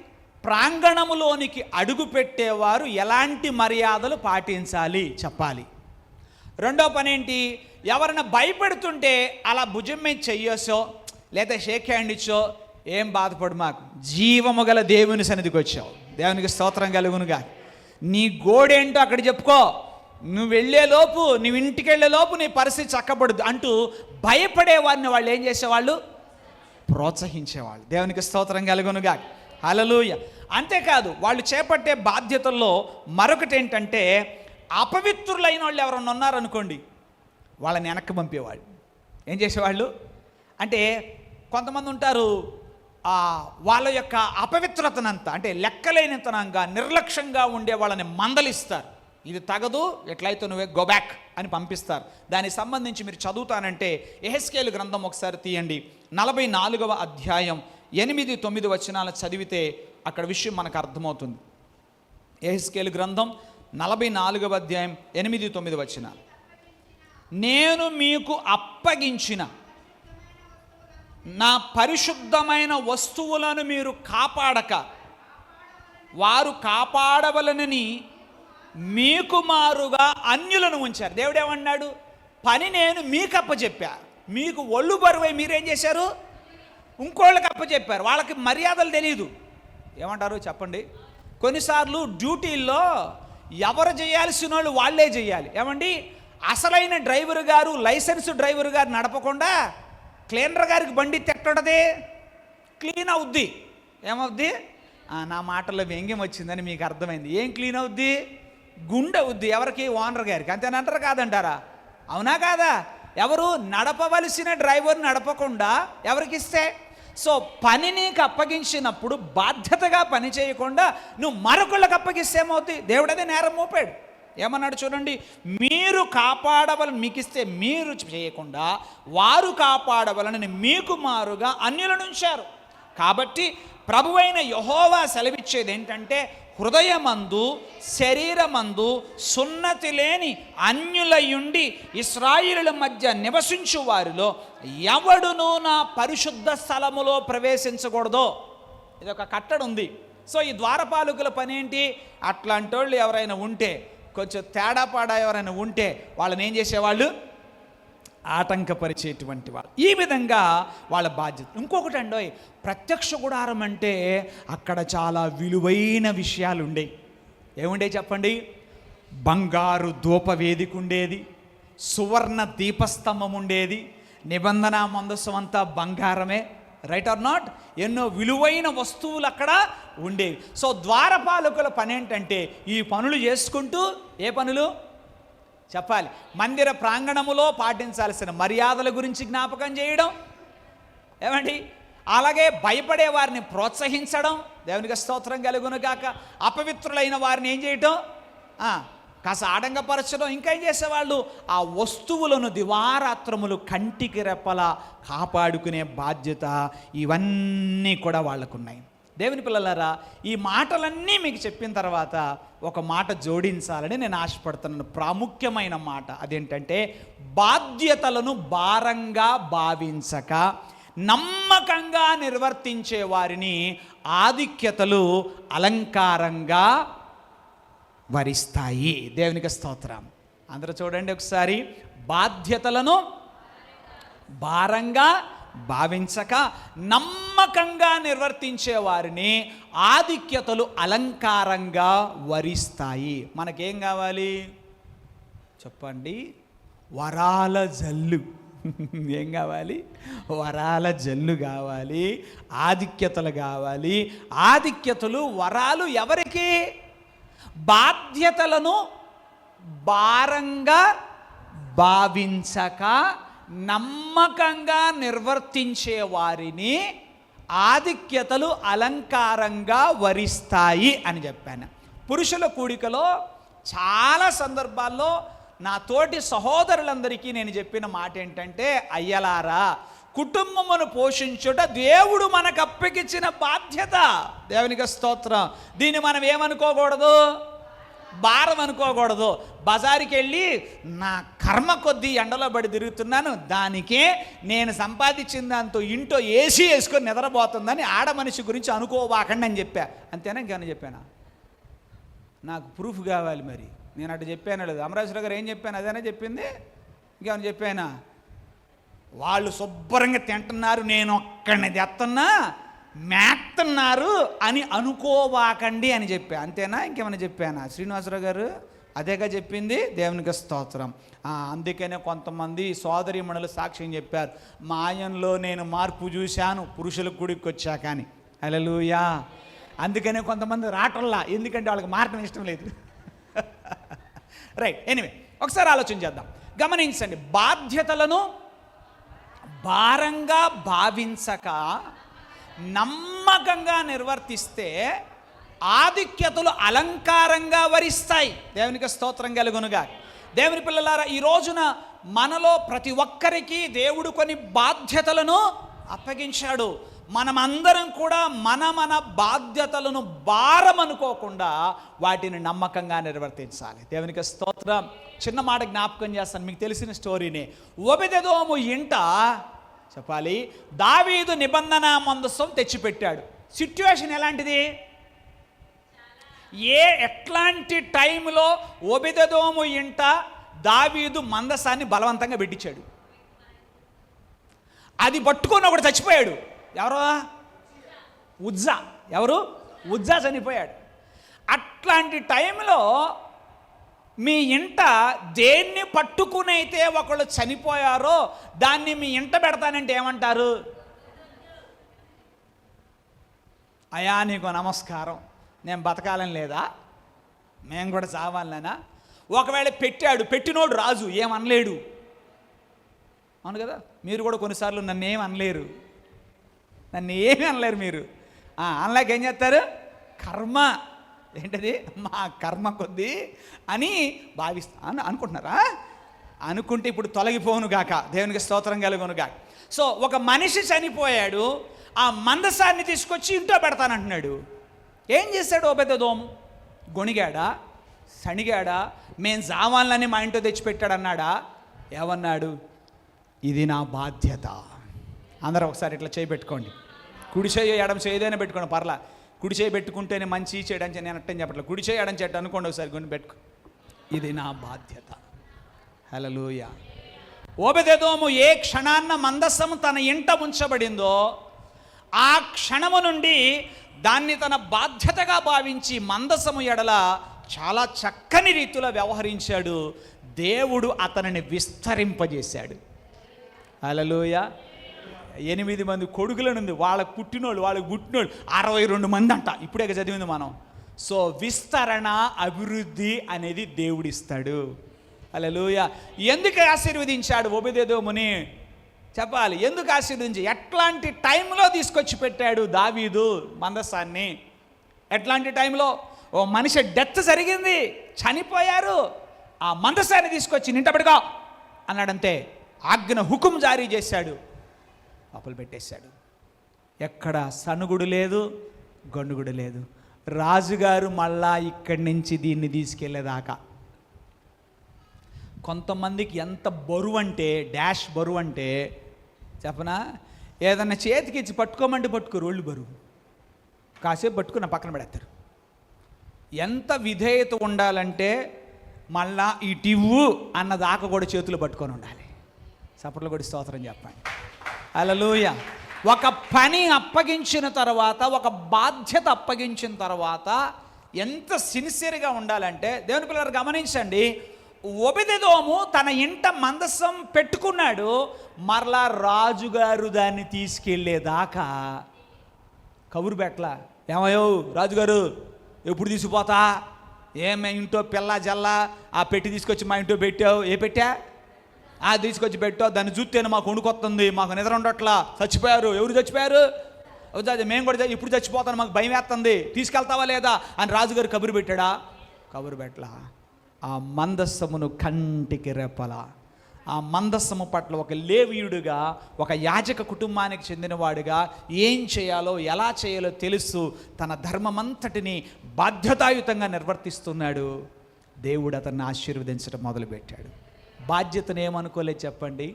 ప్రాంగణములోనికి అడుగు పెట్టేవారు ఎలాంటి మర్యాదలు పాటించాలి చెప్పాలి. రెండో పని ఏంటి? ఎవరైనా భయపెడుతుంటే అలా భుజం మీద చెయ్యొచ్చో లేదా షేక్ హ్యాండ్ ఇచ్చో, ఏం బాధపడు, మాకు జీవము గల దేవుని సన్నిధికి వచ్చావు, దేవునికి స్తోత్రం కలుగునుగా, నీ గోడేంటో అక్కడ చెప్పుకో, నువ్వు వెళ్ళేలోపు, నువ్వు ఇంటికి వెళ్ళేలోపు నీ పరిస్థితి చక్కబడుద్దు అంటూ భయపడే వారిని వాళ్ళు ఏం చేసేవాళ్ళు? ప్రోత్సహించేవాళ్ళు. దేవునికి స్తోత్రం కలుగునుగా. హల్లెలూయా. అంతేకాదు, వాళ్ళు చేపట్టే బాధ్యతల్లో మరొకటి ఏంటంటే, అపవిత్రులైన వాళ్ళు ఎవరన్నా ఉన్నారనుకోండి, వాళ్ళని వెనక్కి పంపేవాళ్ళు. ఏం చేసేవాళ్ళు అంటే, కొంతమంది ఉంటారు వాళ్ళ యొక్క అపవిత్రతనంతా అంటే లెక్కలేనితనంగా నిర్లక్ష్యంగా ఉండే వాళ్ళని మందలిస్తారు. ఇది తగదు, ఎట్లయితే నువ్వే గో బ్యాక్ అని పంపిస్తారు. దానికి సంబంధించి మీరు చదువుతానంటే యెహెజ్కేలు గ్రంథం ఒకసారి తీయండి, 44వ అధ్యాయం 8-9 వచనాలు చదివితే అక్కడ విషయం మనకు అర్థమవుతుంది. యెహెజ్కేలు గ్రంథం 44వ అధ్యాయం 8-9 వచనాలు. నేను మీకు అప్పగించిన నా పరిశుద్ధమైన వస్తువులను మీరు కాపాడక వారు కాపాడవలనని మీకు మారుగా అన్యులను ఉంచారు. దేవుడు ఏమన్నాడు? పని నేను మీకు అప్పచెప్పా, మీకు ఒళ్ళు బరువై మీరేం చేశారు? ఇంకోళ్ళకి అప్పచెప్పారు. వాళ్ళకి మర్యాదలు తెలియదు. ఏమంటారు చెప్పండి? కొన్నిసార్లు డ్యూటీల్లో ఎవరు చేయాల్సిన వాళ్ళు వాళ్ళే చేయాలి. ఏమండి, అసలైన డ్రైవర్ గారు, లైసెన్స్ డ్రైవర్ గారు నడపకుండా క్లీనర్ గారికి బండి తెట్టడదే క్లీన్ అవుద్ది. ఏమవుద్ది? నా మాటల్లో వ్యంగ్యం వచ్చిందని మీకు అర్థమైంది. ఏం క్లీన్ అవుద్ది? గుండె అవుద్ది. ఎవరికి? ఓనర్ గారికి. అంతేనంటారు కాదంటారా? అవునా కాదా? ఎవరు? నడపవలసిన డ్రైవర్ నడపకుండా ఎవరికి ఇస్తే? సో పని నీకు అప్పగించినప్పుడు బాధ్యతగా పని చేయకుండా నువ్వు మరొకళ్ళకి అప్పగిస్తే ఏమవుతుంది? దేవుడదే నేరం మోపాడు. ఏమన్నాడు చూడండి, మీరు కాపాడవలని మీకు ఇస్తే మీరు చేయకుండా వారు కాపాడవలని మీకు మారుగా అన్యులను ఉంచారు. కాబట్టి ప్రభువైన యెహోవా సెలవిచ్చేది ఏంటంటే, హృదయమందు శరీరమందు సున్నతి లేని అన్యులయుండి ఇశ్రాయేలుల మధ్య నివసించు వారిలో ఎవడునూ నా పరిశుద్ధ స్థలములో ప్రవేశించకూడదో. ఇది ఒక కట్టడి ఉంది. సో ఈ ద్వారపాలకుల పని ఏంటి? అట్లాంటి వాళ్ళు ఎవరైనా ఉంటే, కొంచెం తేడాపాడా ఎవరైనా ఉంటే వాళ్ళని ఏం చేసేవాళ్ళు? ఆటంకపరిచేటువంటి వాళ్ళు. ఈ విధంగా వాళ్ళ బాధ్యత. ఇంకొకటి అండి, ప్రత్యక్ష గుడారం అంటే అక్కడ చాలా విలువైన విషయాలు ఉండేవి. ఏముండే చెప్పండి? బంగారు ధూపవేదిక ఉండేది, సువర్ణ దీపస్తంభం ఉండేది, నిబంధన మందసం అంతా బంగారమే, రైట్ ఆర్ నాట్? ఎన్నో విలువైన వస్తువులు అక్కడ ఉండేవి. సో ద్వారపాలకుల పని ఏంటంటే ఈ పనులు చేసుకుంటూ, ఏ పనులు చెప్పాలి? మందిర ప్రాంగణములో పాటించాల్సిన మర్యాదల గురించి జ్ఞాపకం చేయడం, ఏమండి? అలాగే భయపడే వారిని ప్రోత్సహించడం, దేవునికి స్తోత్రం కలుగును గాక. అపవిత్రులైన వారిని ఏం చేయటం? కాస్త ఆడంగపరచడం. ఇంకా ఏం చేసేవాళ్ళు? ఆ వస్తువులను దివారాత్రములు కంటికి రెప్పలా కాపాడుకునే బాధ్యత ఇవన్నీ కూడా వాళ్ళకున్నాయి. దేవుని పిల్లలారా, ఈ మాటలన్నీ మీకు చెప్పిన తర్వాత ఒక మాట జోడించాలని నేను ఆశపడుతున్నాను. ప్రాముఖ్యమైన మాట. అదేంటంటే, బాధ్యతలను భారంగా భావించక నమ్మకంగా నిర్వర్తించే వారిని ఆధిక్యతలు అలంకారంగా వరిస్తాయి. దేవునికి స్తోత్రం. అందరూ చూడండి ఒకసారి. బాధ్యతలను భారంగా భావించక నమ్మకంగా నిర్వర్తించే వారిని ఆధిక్యతలు అలంకారంగా వరిస్తాయి. మనకేం కావాలి చెప్పండి? వరాల జల్లు. ఏం కావాలి? వరాల జల్లు కావాలి, ఆధిక్యతలు కావాలి. ఆధిక్యతలు, వరాలు ఎవరికి? బాధ్యతలను భారంగా భావించక నమ్మకంగా నిర్వర్తించే వారిని ఆధిక్యతలు అలంకారంగా వరిస్తాయి అని చెప్పాను. పురుషుల కూడికలో చాలా సందర్భాల్లో నా తోటి సహోదరులందరికీ నేను చెప్పిన మాట ఏంటంటే, అయ్యలారా, కుటుంబమును పోషించుట దేవుడు మనకు అప్పగించిన బాధ్యత. దేవునికి స్తోత్రం. దీన్ని మనం ఏమనుకోకూడదు? భారం అనుకోకూడదు. బజారుకి వెళ్ళి నా కర్మ కొద్దీ ఎండలో పడి తిరుగుతున్నాను, దానికే నేను సంపాదించిన దాంతో ఇంట్లో ఏసీ వేసుకొని నిద్రపోతుందని ఆడ మనిషి గురించి అనుకోవాకండి అని చెప్పా. అంతేనా? ఇంకేమైనా చెప్పానా? నాకు ప్రూఫ్ కావాలి. మరి నేను అటు చెప్పాను లేదు. అమరాశ్వర గారు ఏం చెప్పాను? అదేనా చెప్పింది? ఇంకేమైనా చెప్పానా? వాళ్ళు శుభ్రంగా తింటున్నారు, నేను ఒక్కడిని తెస్తున్నా, మేస్తున్నారు అని అనుకోవాకండి అని చెప్పా. అంతేనా? ఇంకేమైనా చెప్పానా? శ్రీనివాసరావు గారు అదేగా చెప్పింది. దేవునికి స్తోత్రం. అందుకనే కొంతమంది సోదరీమణులు సాక్ష్యం చెప్పారు, మా ఆయనలో నేను మార్పు చూశాను పురుషుల గుడికి వచ్చా కానీ. హల్లెలూయా. అందుకనే కొంతమంది రావట్లా, ఎందుకంటే వాళ్ళకి మారటం ఇష్టం లేదు. రైట్. ఎనీవే, ఒకసారి ఆలోచన చేద్దాం. గమనించండి. బాధ్యతలను భారంగా భావించక నమ్మకంగా నిర్వర్తిస్తే ఆధిక్యతలు అలంకారంగా వరిస్తాయి. దేవునికి స్తోత్రం కలుగునుగా. దేవుని పిల్లలారా, ఈ రోజున మనలో ప్రతి ఒక్కరికి దేవుడు కొన్ని బాధ్యతలను అప్పగించాడు. మనమందరం కూడా మన బాధ్యతలను భారం అనుకోకుండా వాటిని నమ్మకంగా నిర్వర్తించాలి. దేవునికి స్తోత్రం. చిన్న మాట జ్ఞాపకం చేస్తాను, మీకు తెలిసిన స్టోరీనే. ఒబెదెదోము ఇంట చెప్పాలి, దావీదు నిబంధన మందసం తెచ్చిపెట్టాడు. సిట్యువేషన్ ఎలాంటిది? ఎట్లాంటి టైంలో ఒబెదెదోము ఇంట దావీదు మందసాన్ని బలవంతంగా పెట్టించాడు. అది పట్టుకొని ఒకడు చచ్చిపోయాడు. ఎవరు? ఉజ్జా. ఎవరు? ఉజ్జా చనిపోయాడు. అట్లాంటి టైంలో మీ ఇంట దేన్ని పట్టుకునైతే ఒకళ్ళు చనిపోయారో దాన్ని మీ ఇంట పెడతానంటే ఏమంటారు? అయా నీకు నమస్కారం, నేను బతకాలని లేదా, మేము కూడా చావాలనా? ఒకవేళ పెట్టాడు, పెట్టినోడు రాజు, ఏమనలేడు. అవును కదా? మీరు కూడా కొన్నిసార్లు నన్ను ఏమి అనలేరు, నన్ను ఏమీ అనలేరు మీరు. అనలేక ఏం చేస్తారు? కర్మ. ఏంటది? మా కర్మ కొద్దీ అని భావిస్తాను అనుకుంటున్నారా? అనుకుంటే ఇప్పుడు తొలగిపోను గాక. దేవునికి స్తోత్రం కలుగును గాక. సో ఒక మనిషి చనిపోయాడు, ఆ మందసాన్ని తీసుకొచ్చి ఇంట్లో పెడతానంటున్నాడు. ఏం చేశాడు ఒబెదెదోము? గొణిగాడా, సణిగాడా, మేం జావాన్లని మా ఇంట్లో తెచ్చిపెట్టాడన్నాడా? ఏమన్నాడు? ఇది నా బాధ్యత. అందరూ ఒకసారి ఇట్లా చేయి పెట్టుకోండి. కుడి చేయి ఎడమ చేయి ఏదైనా పెట్టుకోండి, పర్లా. కుడి చేయి పెట్టుకుంటేనే మంచి చేయడానికి నేను అట్టని చెప్పట్లేదు. కుడి చేయి ఎడం చెట్టు అనుకోండి ఒకసారి, గుండె పెట్టుకో. ఇది నా బాధ్యత. హల్లెలూయా. ఓబెదెదోము ఏ క్షణాన్న మందస్సము తన ఇంట ఉంచబడిందో ఆ క్షణము నుండి దాన్ని తన బాధ్యతగా భావించి మందసము ఎడల చాలా చక్కని రీతిలో వ్యవహరించాడు. దేవుడు అతనిని విస్తరింపజేశాడు. హల్లెలూయా. 8 మంది కొడుకులనుంది, వాళ్ళకు పుట్టినోళ్ళు, వాళ్ళకు పుట్టినోళ్ళు 62 మంది అంట. ఇప్పుడే చదివింది మనం. సో విస్తరణ, అభివృద్ధి అనేది దేవుడిస్తాడు. హల్లెలూయా. ఎందుకు ఆశీర్వదించాడు ఓబెదెదోముని? చెప్పాలి. ఎందుకు ఆశీర్వదించి, ఎట్లాంటి టైంలో తీసుకొచ్చి పెట్టాడు దావీదు మందసాన్ని? ఎట్లాంటి టైంలో? ఓ మనిషి డెత్ జరిగింది, చనిపోయారు, ఆ మందసాన్ని తీసుకొచ్చి నింటబడిగా అన్నాడంతే. ఆజ్ఞ, హుకుం జారీ చేశాడు, లోపల పెట్టేశాడు. ఎక్కడ సనుగుడు లేదు, గొనుగుడు లేదు. రాజుగారు మళ్ళా ఇక్కడి నుంచి దీన్ని తీసుకెళ్ళేదాకా. కొంతమందికి ఎంత బరువు అంటే, డాష్ బరువు అంటే చెప్పనా, ఏదన్నా చేతికి ఇచ్చి పట్టుకోమంటే పట్టుకోరు, ఒళ్ళు బరువు. కాసేపు పట్టుకుని పక్కన పెడతారు. ఎంత విధేయత ఉండాలంటే మళ్ళా ఇటివ్వు అన్నదాకా కూడా చేతులు పట్టుకొని ఉండాలి. చప్పట్లు కూడా స్తోత్రం చెప్పండి. హల్లెలూయా. ఒక పని అప్పగించిన తర్వాత, ఒక బాధ్యత అప్పగించిన తర్వాత ఎంత సిన్సియర్గా ఉండాలంటే, దేవుని పిల్లలు గమనించండి. ఓబెదెదోము తన ఇంట మందసం పెట్టుకున్నాడు, మరలా రాజుగారు దాన్ని తీసుకెళ్ళేదాకా కబురు పెట్టలా. ఏమయ్యో రాజుగారు, ఎప్పుడు తీసుకుపోతా? ఏమే ఇంట్లో పిల్ల జల్ల ఆ పెట్టి తీసుకొచ్చి మా ఇంట్లో పెట్టావు? ఏ పెట్టా? అది తీసుకొచ్చి పెట్టావు, దాన్ని చూస్తేనే మాకు వణుకొస్తుంది, మాకు నిద్ర ఉండట్లా, చచ్చిపోయారు. ఎవరు చచ్చిపోయారు? మేము కూడా ఇప్పుడు చచ్చిపోతాను, మాకు భయం వేస్తుంది, తీసుకెళ్తావా లేదా అని రాజుగారు కబురు పెట్టాడా? కబురు పెట్టలా. ఆ మందస్సమును కంటికి రెప్పలా, ఆ మందస్సము పట్ల ఒక లేవీయుడిగా, ఒక యాజక కుటుంబానికి చెందినవాడిగా ఏం చేయాలో, ఎలా చేయాలో తెలుసు. తన ధర్మమంతటిని బాధ్యతాయుతంగా నిర్వర్తిస్తున్నాడు. దేవుడు అతన్ని ఆశీర్వదించడం మొదలుపెట్టాడు. బాధ్యతను ఏమనుకోలేదు చెప్పండి?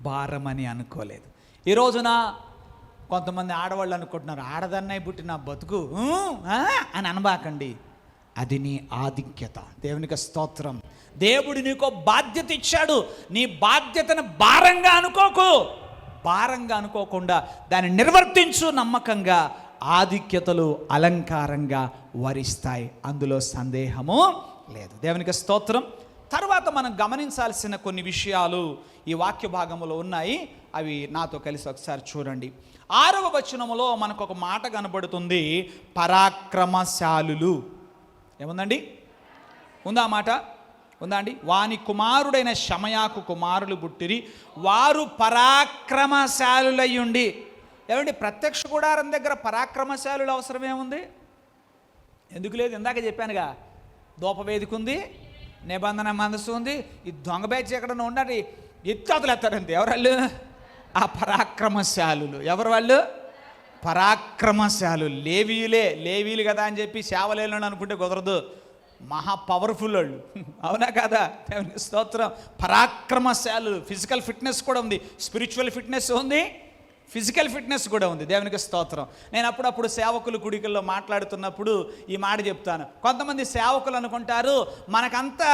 భారమని అనుకోలేదు. ఈ రోజున కొంతమంది ఆడవాళ్ళు అనుకుంటున్నారు, ఆడదన్నయ్య పుట్టిన బతుకు అని అనబాకండి. అది నీ ఆధిక్యత. దేవునికి స్తోత్రం. దేవుడు నీకో బాధ్యత ఇచ్చాడు. నీ బాధ్యతను భారంగా అనుకోకు. భారంగా అనుకోకుండా దాన్ని నిర్వర్తించు నమ్మకంగా. ఆధిక్యతలు అలంకారంగా వరిస్తాయి, అందులో సందేహము లేదు. దేవునికి స్తోత్రం. తర్వాత మనం గమనించాల్సిన కొన్ని విషయాలు ఈ వాక్య భాగంలో ఉన్నాయి. అవి నాతో కలిసి ఒకసారి చూడండి. 6వ వచనములో మనకు ఒక మాట కనబడుతుంది, పరాక్రమశాలులు. ఏముందండి? ఉందా మాట? ఉందా అండి? వాని కుమారుడైన షమయాకు కుమారులు పుట్టిరి, వారు పరాక్రమశాలులయ్యుండి. ఏమండి, ప్రత్యక్ష గుడారం దగ్గర పరాక్రమశాలులు అవసరమేముంది? ఎందుకు లేదు? ఇందాక చెప్పానుగా, ధూపవేదిక ఉంది, నిబంధన మనసు ఉంది. ఈ దొంగ బ్యాచ్ ఎక్కడన్నా ఉండండి, ఎత్తులు ఎత్తారంతే. ఎవరు వాళ్ళు? ఆ పరాక్రమశాలులు. ఎవరు వాళ్ళు? పరాక్రమశాలు. లేవీలు కదా అని చెప్పి సేవలేను అనుకుంటే కుదరదు. మహా పవర్ఫుల్ వాళ్ళు, అవునా కదా? స్తోత్రం. పరాక్రమశాలు. ఫిజికల్ ఫిట్నెస్ కూడా ఉంది, స్పిరిచువల్ ఫిట్నెస్ ఉంది, ఫిజికల్ ఫిట్నెస్ కూడా ఉంది. దేవునికి స్తోత్రం. నేను అప్పుడప్పుడు సేవకులు కుడికల్లో మాట్లాడుతున్నప్పుడు ఈ మాట చెప్తాను. కొంతమంది సేవకులు అనుకుంటారు, మనకంతా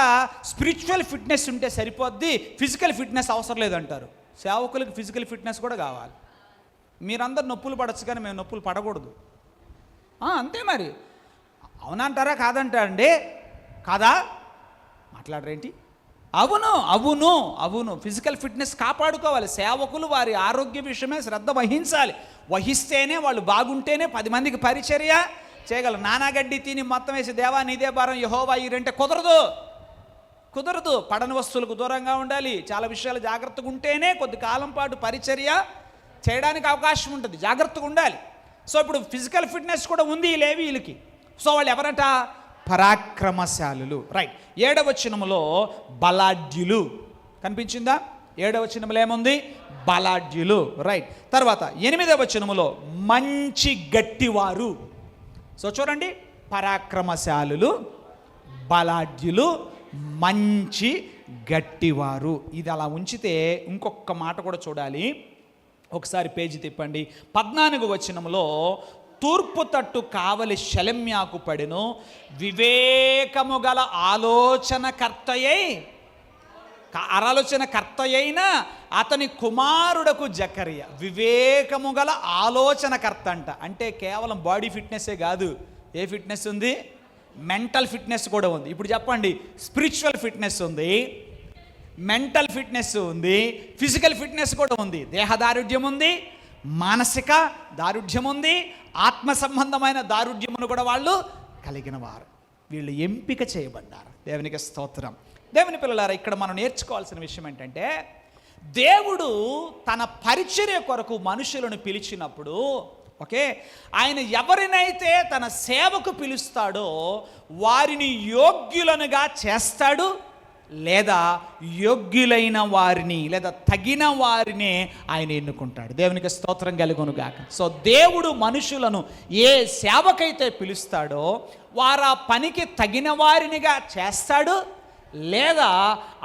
స్పిరిచువల్ ఫిట్నెస్ ఉంటే సరిపోద్ది, ఫిజికల్ ఫిట్నెస్ అవసరం లేదంటారు. సేవకులకు ఫిజికల్ ఫిట్నెస్ కూడా కావాలి. మీరందరూ నొప్పులు పడచ్చు, కానీ మేము నొప్పులు పడకూడదు. అంతే మరి. అవునంటారా? కాదంటారండి? కాదా? మాట్లాడరేంటి? అవును అవును అవును. ఫిజికల్ ఫిట్నెస్ కాపాడుకోవాలి. సేవకులు వారి ఆరోగ్య విషయమే శ్రద్ధ వహించాలి. వహిస్తేనే వాళ్ళు బాగుంటేనే 10 మందికి పరిచర్య చేయగలరు. నానాగడ్డి తిని మొత్తం వేసి దేవా నీదే భారం యెహోవా ఈరంటే కుదరదు. పడని వస్తువులకు దూరంగా ఉండాలి. చాలా విషయాలు జాగ్రత్తగా ఉంటేనే కొద్ది కాలం పాటు పరిచర్య చేయడానికి అవకాశం ఉంటుంది. జాగ్రత్తగా ఉండాలి. సో ఇప్పుడు ఫిజికల్ ఫిట్నెస్ కూడా ఉంది ఈ లేవీయులకి. సో వాళ్ళు ఎవరట? పరాక్రమశాలులు. రైట్. 7వ వచనములో బలాఢ్యులు కనిపించిందా? 7వ వచనములో ఏముంది? బలాఢ్యులు. రైట్. తర్వాత 8వ వచనములో మంచి గట్టివారు. సో చూడండి, పరాక్రమశాలులు, బలాఢ్యులు, మంచి గట్టివారు. ఇది అలా ఉంచితే ఇంకొక మాట కూడా చూడాలి. ఒకసారి పేజీ తిప్పండి. 14వ వచనంలో తూర్పు తట్టు కావలి షెలెమ్యాకు పడెను, వివేకము గల ఆలోచనకర్తయైన అతని కుమారుడకు జకర్య. వివేకము గల ఆలోచనకర్త అంటే కేవలం బాడీ ఫిట్నెస్సే కాదు. ఏ ఫిట్నెస్ ఉంది? మెంటల్ ఫిట్నెస్ కూడా ఉంది. ఇప్పుడు చెప్పండి, స్పిరిచువల్ ఫిట్నెస్ ఉంది, మెంటల్ ఫిట్నెస్ ఉంది, ఫిజికల్ ఫిట్నెస్ కూడా ఉంది. దేహ దారుఢ్యం ఉంది, మానసిక దారుఢ్యం ఉంది, ఆత్మ సంబంధమైన దారుఢ్యమును కూడా వాళ్ళు కలిగిన వారు. వీళ్ళు ఎంపిక చేయబడ్డారు. దేవునికి స్తోత్రం. దేవుని పిల్లలారా, ఇక్కడ మనం నేర్చుకోవాల్సిన విషయం ఏంటంటే, దేవుడు తన పరిచర్య కొరకు మనుషులను పిలిచినప్పుడు, ఓకే, ఆయన ఎవరినైతే తన సేవకు పిలుస్తాడో వారిని యోగ్యులనుగా చేస్తాడు, లేదా యోగ్యులైన వారిని లేదా తగిన వారిని ఆయన ఎన్నుకుంటాడు. దేవునికి స్తోత్రం కలుగునుగాక. సో దేవుడు మనుషులను ఏ సేవకైతే పిలుస్తాడో వారు ఆ పనికి తగిన వారినిగా చేస్తాడు, లేదా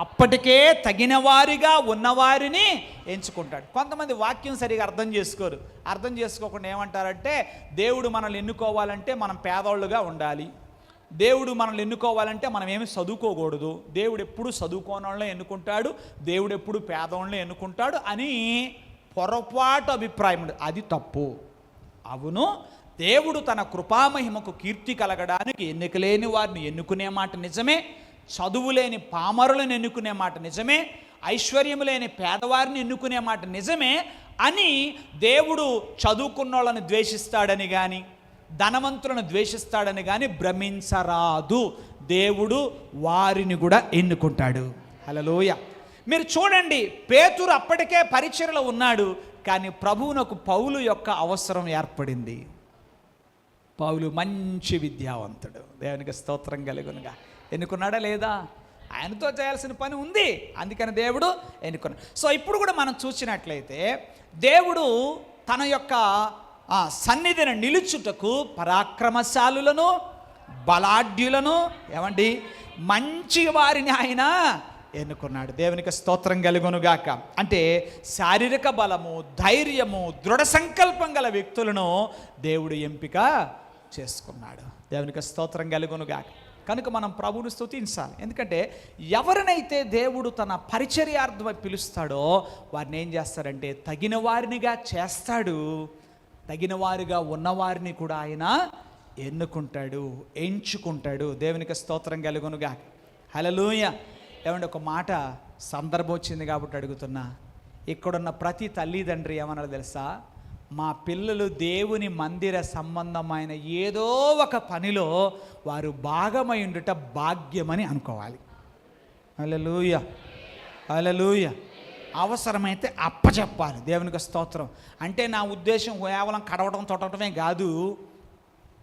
అప్పటికే తగిన వారిగా ఉన్నవారిని ఎంచుకుంటాడు. కొంతమంది వాక్యం సరిగా అర్థం చేసుకోరు. అర్థం చేసుకోకుండా ఏమంటారంటే, దేవుడు మనల్ని ఎన్నుకోవాలంటే మనం పేదోళ్ళుగా ఉండాలి, దేవుడు మనల్ని ఎన్నుకోవాలంటే మనం ఏమి చదువుకోకూడదు, దేవుడు ఎప్పుడు చదువుకోని వాళ్ళని ఎన్నుకుంటాడు, దేవుడు ఎప్పుడు పేదవాళ్ళని ఎన్నుకుంటాడు అని పొరపాటు అభిప్రాయం. అది తప్పు. అవును, దేవుడు తన కృపామహిమకు కీర్తి కలగడానికి ఎన్నికలేని వారిని ఎన్నుకునే మాట నిజమే, చదువు లేని పామరులను ఎన్నుకునే మాట నిజమే, ఐశ్వర్యము లేని పేదవారిని ఎన్నుకునే మాట నిజమే అని దేవుడు చదువుకున్న వాళ్ళని ద్వేషిస్తాడని కానీ ధనవంతులను ద్వేషిస్తాడని కానీ భ్రమించరాదు. దేవుడు వారిని కూడా ఎన్నుకుంటాడు. హల్లెలూయ. మీరు చూడండి, పేతురు అప్పటికే పరిచర్యలో ఉన్నాడు, కానీ ప్రభువునకు పౌలు యొక్క అవసరం ఏర్పడింది. పౌలు మంచి విద్యావంతుడు. దేవునికి స్తోత్రం కలుగునుగా. ఎన్నుకున్నాడా లేదా? ఆయనతో చేయాల్సిన పని ఉంది, అందుకని దేవుడు ఎన్నుకున్నాడు. సో ఇప్పుడు కూడా మనం చూసినట్లయితే దేవుడు తన యొక్క సన్నిధిని నిలుచుటకు పరాక్రమశాలులను, బలాఢ్యులను, ఏమండి, మంచి వారిని ఆయన ఎన్నుకున్నాడు. దేవునికి స్తోత్రం కలుగునుగాక. అంటే శారీరక బలము, ధైర్యము, దృఢ సంకల్పం గల వ్యక్తులను దేవుడు ఎంపిక చేసుకున్నాడు. దేవునికి స్తోత్రం కలుగునుగాక. కనుక మనం ప్రభువుని స్తుతించాలి. ఎందుకంటే ఎవరినైతే దేవుడు తన పరిచర్యార్థమై పిలుస్తాడో వారిని ఏం చేస్తారంటే తగిన వారినిగా చేస్తాడు, తగిన వారిగా ఉన్నవారిని కూడా ఆయన ఎన్నుకుంటాడు, ఎంచుకుంటాడు. దేవునికి స్తోత్రం కలుగునుగాక. హల్లెలూయా. ఏమంటే ఒక మాట సందర్భం వచ్చింది కాబట్టి అడుగుతున్నా, ఇక్కడున్న ప్రతి తల్లిదండ్రి ఏమన్నా తెలుసా, మా పిల్లలు దేవుని మందిర సంబంధమైన ఏదో ఒక పనిలో వారు భాగమై ఉండుట భాగ్యమని అనుకోవాలి. హల్లెలూయా, హల్లెలూయా. అవసరమైతే అప్పచెప్పాలి. దేవునికి స్తోత్రం. అంటే నా ఉద్దేశం కేవలం కడవటం తొట్టడమే కాదు,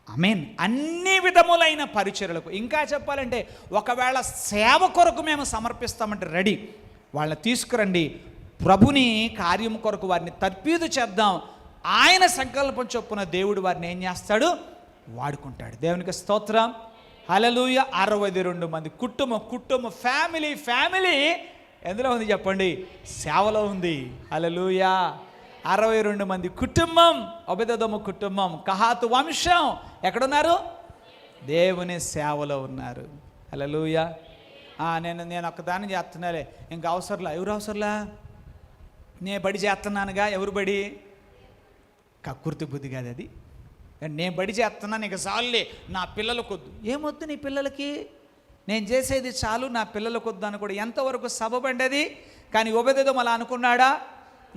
ఆమేన్, అన్ని విధములైన పరిచర్యలకు. ఇంకా చెప్పాలంటే ఒకవేళ సేవ కొరకు మేము సమర్పిస్తామంటే రెడీ, వాళ్ళని తీసుకురండి, ప్రభుని కార్యం కొరకు వారిని తర్పీదు చేద్దాం. ఆయన సంకల్పం చొప్పున దేవుడు వారిని ఏం చేస్తాడు? వాడుకుంటాడు. దేవునికి స్తోత్రం. హల్లెలూయా. 62 మంది కుటుంబం ఫ్యామిలీ ఎందులో ఉంది చెప్పండి? సేవలో ఉంది. హల్లెలూయా. 62 మంది కుటుంబం, ఒబెదెదోము కుటుంబం, కహాతు వంశం ఎక్కడున్నారు? దేవుని సేవలో ఉన్నారు. హల్లెలూయా. నేను ఒక్కదాన్ని చేస్తున్నాలే, ఇంకా అవసరంలా. ఎవరు అవసరంలా? నేను బడి చేస్తున్నానుగా. ఎవరు బడి? కక్కుర్తి బుద్ధి కాదు అది. నేను బడి చేస్తున్నాను, ఇక చాలులే, నా పిల్లలకు వద్దు. ఏమొద్దు నీ పిల్లలకి? నేను చేసేది చాలు, నా పిల్లలకు వద్దు అని కూడా ఎంతవరకు సబబండి అది? కానీ ఒబెదెదోము అలా అనుకున్నాడా?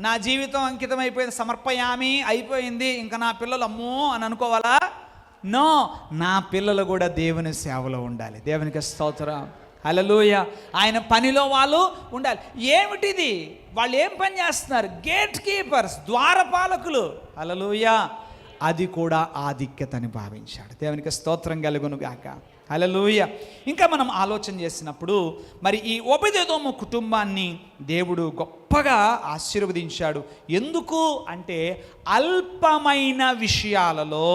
నా జీవితం అంకితం అయిపోయింది, సమర్పయామి అయిపోయింది, ఇంకా నా పిల్లలు అమ్మో అని అనుకోవాలా? నో, నా పిల్లలు కూడా దేవుని సేవలో ఉండాలి. దేవునికి స్తోత్రం. హల్లెలూయా. ఆయన పనిలో వాళ్ళు ఉండాలి. ఏమిటిది? వాళ్ళు ఏం పని చేస్తున్నారు? గేట్ కీపర్స్, ద్వారపాలకులు. హల్లెలూయా. అది కూడా ఆధిక్యత అని భావించాడు. దేవునికి స్తోత్రం కలుగును గాక. హల్లెలూయ. ఇంకా మనం ఆలోచన చేసినప్పుడు మరి ఈ ఓబేదెదోము కుటుంబాన్ని దేవుడు గొప్పగా ఆశీర్వదించాడు. ఎందుకు అంటే అల్పమైన విషయాలలో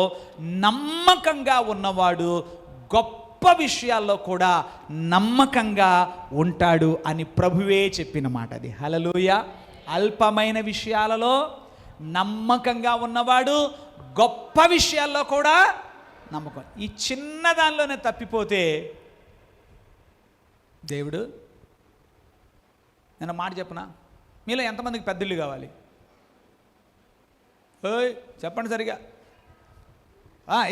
నమ్మకంగా ఉన్నవాడు గొప్ప విషయాల్లో కూడా నమ్మకంగా ఉంటాడు అని ప్రభువే చెప్పిన మాట అది. హల్లెలూయ. అల్పమైన విషయాలలో నమ్మకంగా ఉన్నవాడు గొప్ప విషయాల్లో కూడా నమ్మకం. ఈ చిన్న దానిలోనే తప్పిపోతే దేవుడు, నేను మాట చెప్పనా, మీలో ఎంతమందికి పెద్దిల్లు కావాలి? ఓయ్ చెప్పండి సరిగా.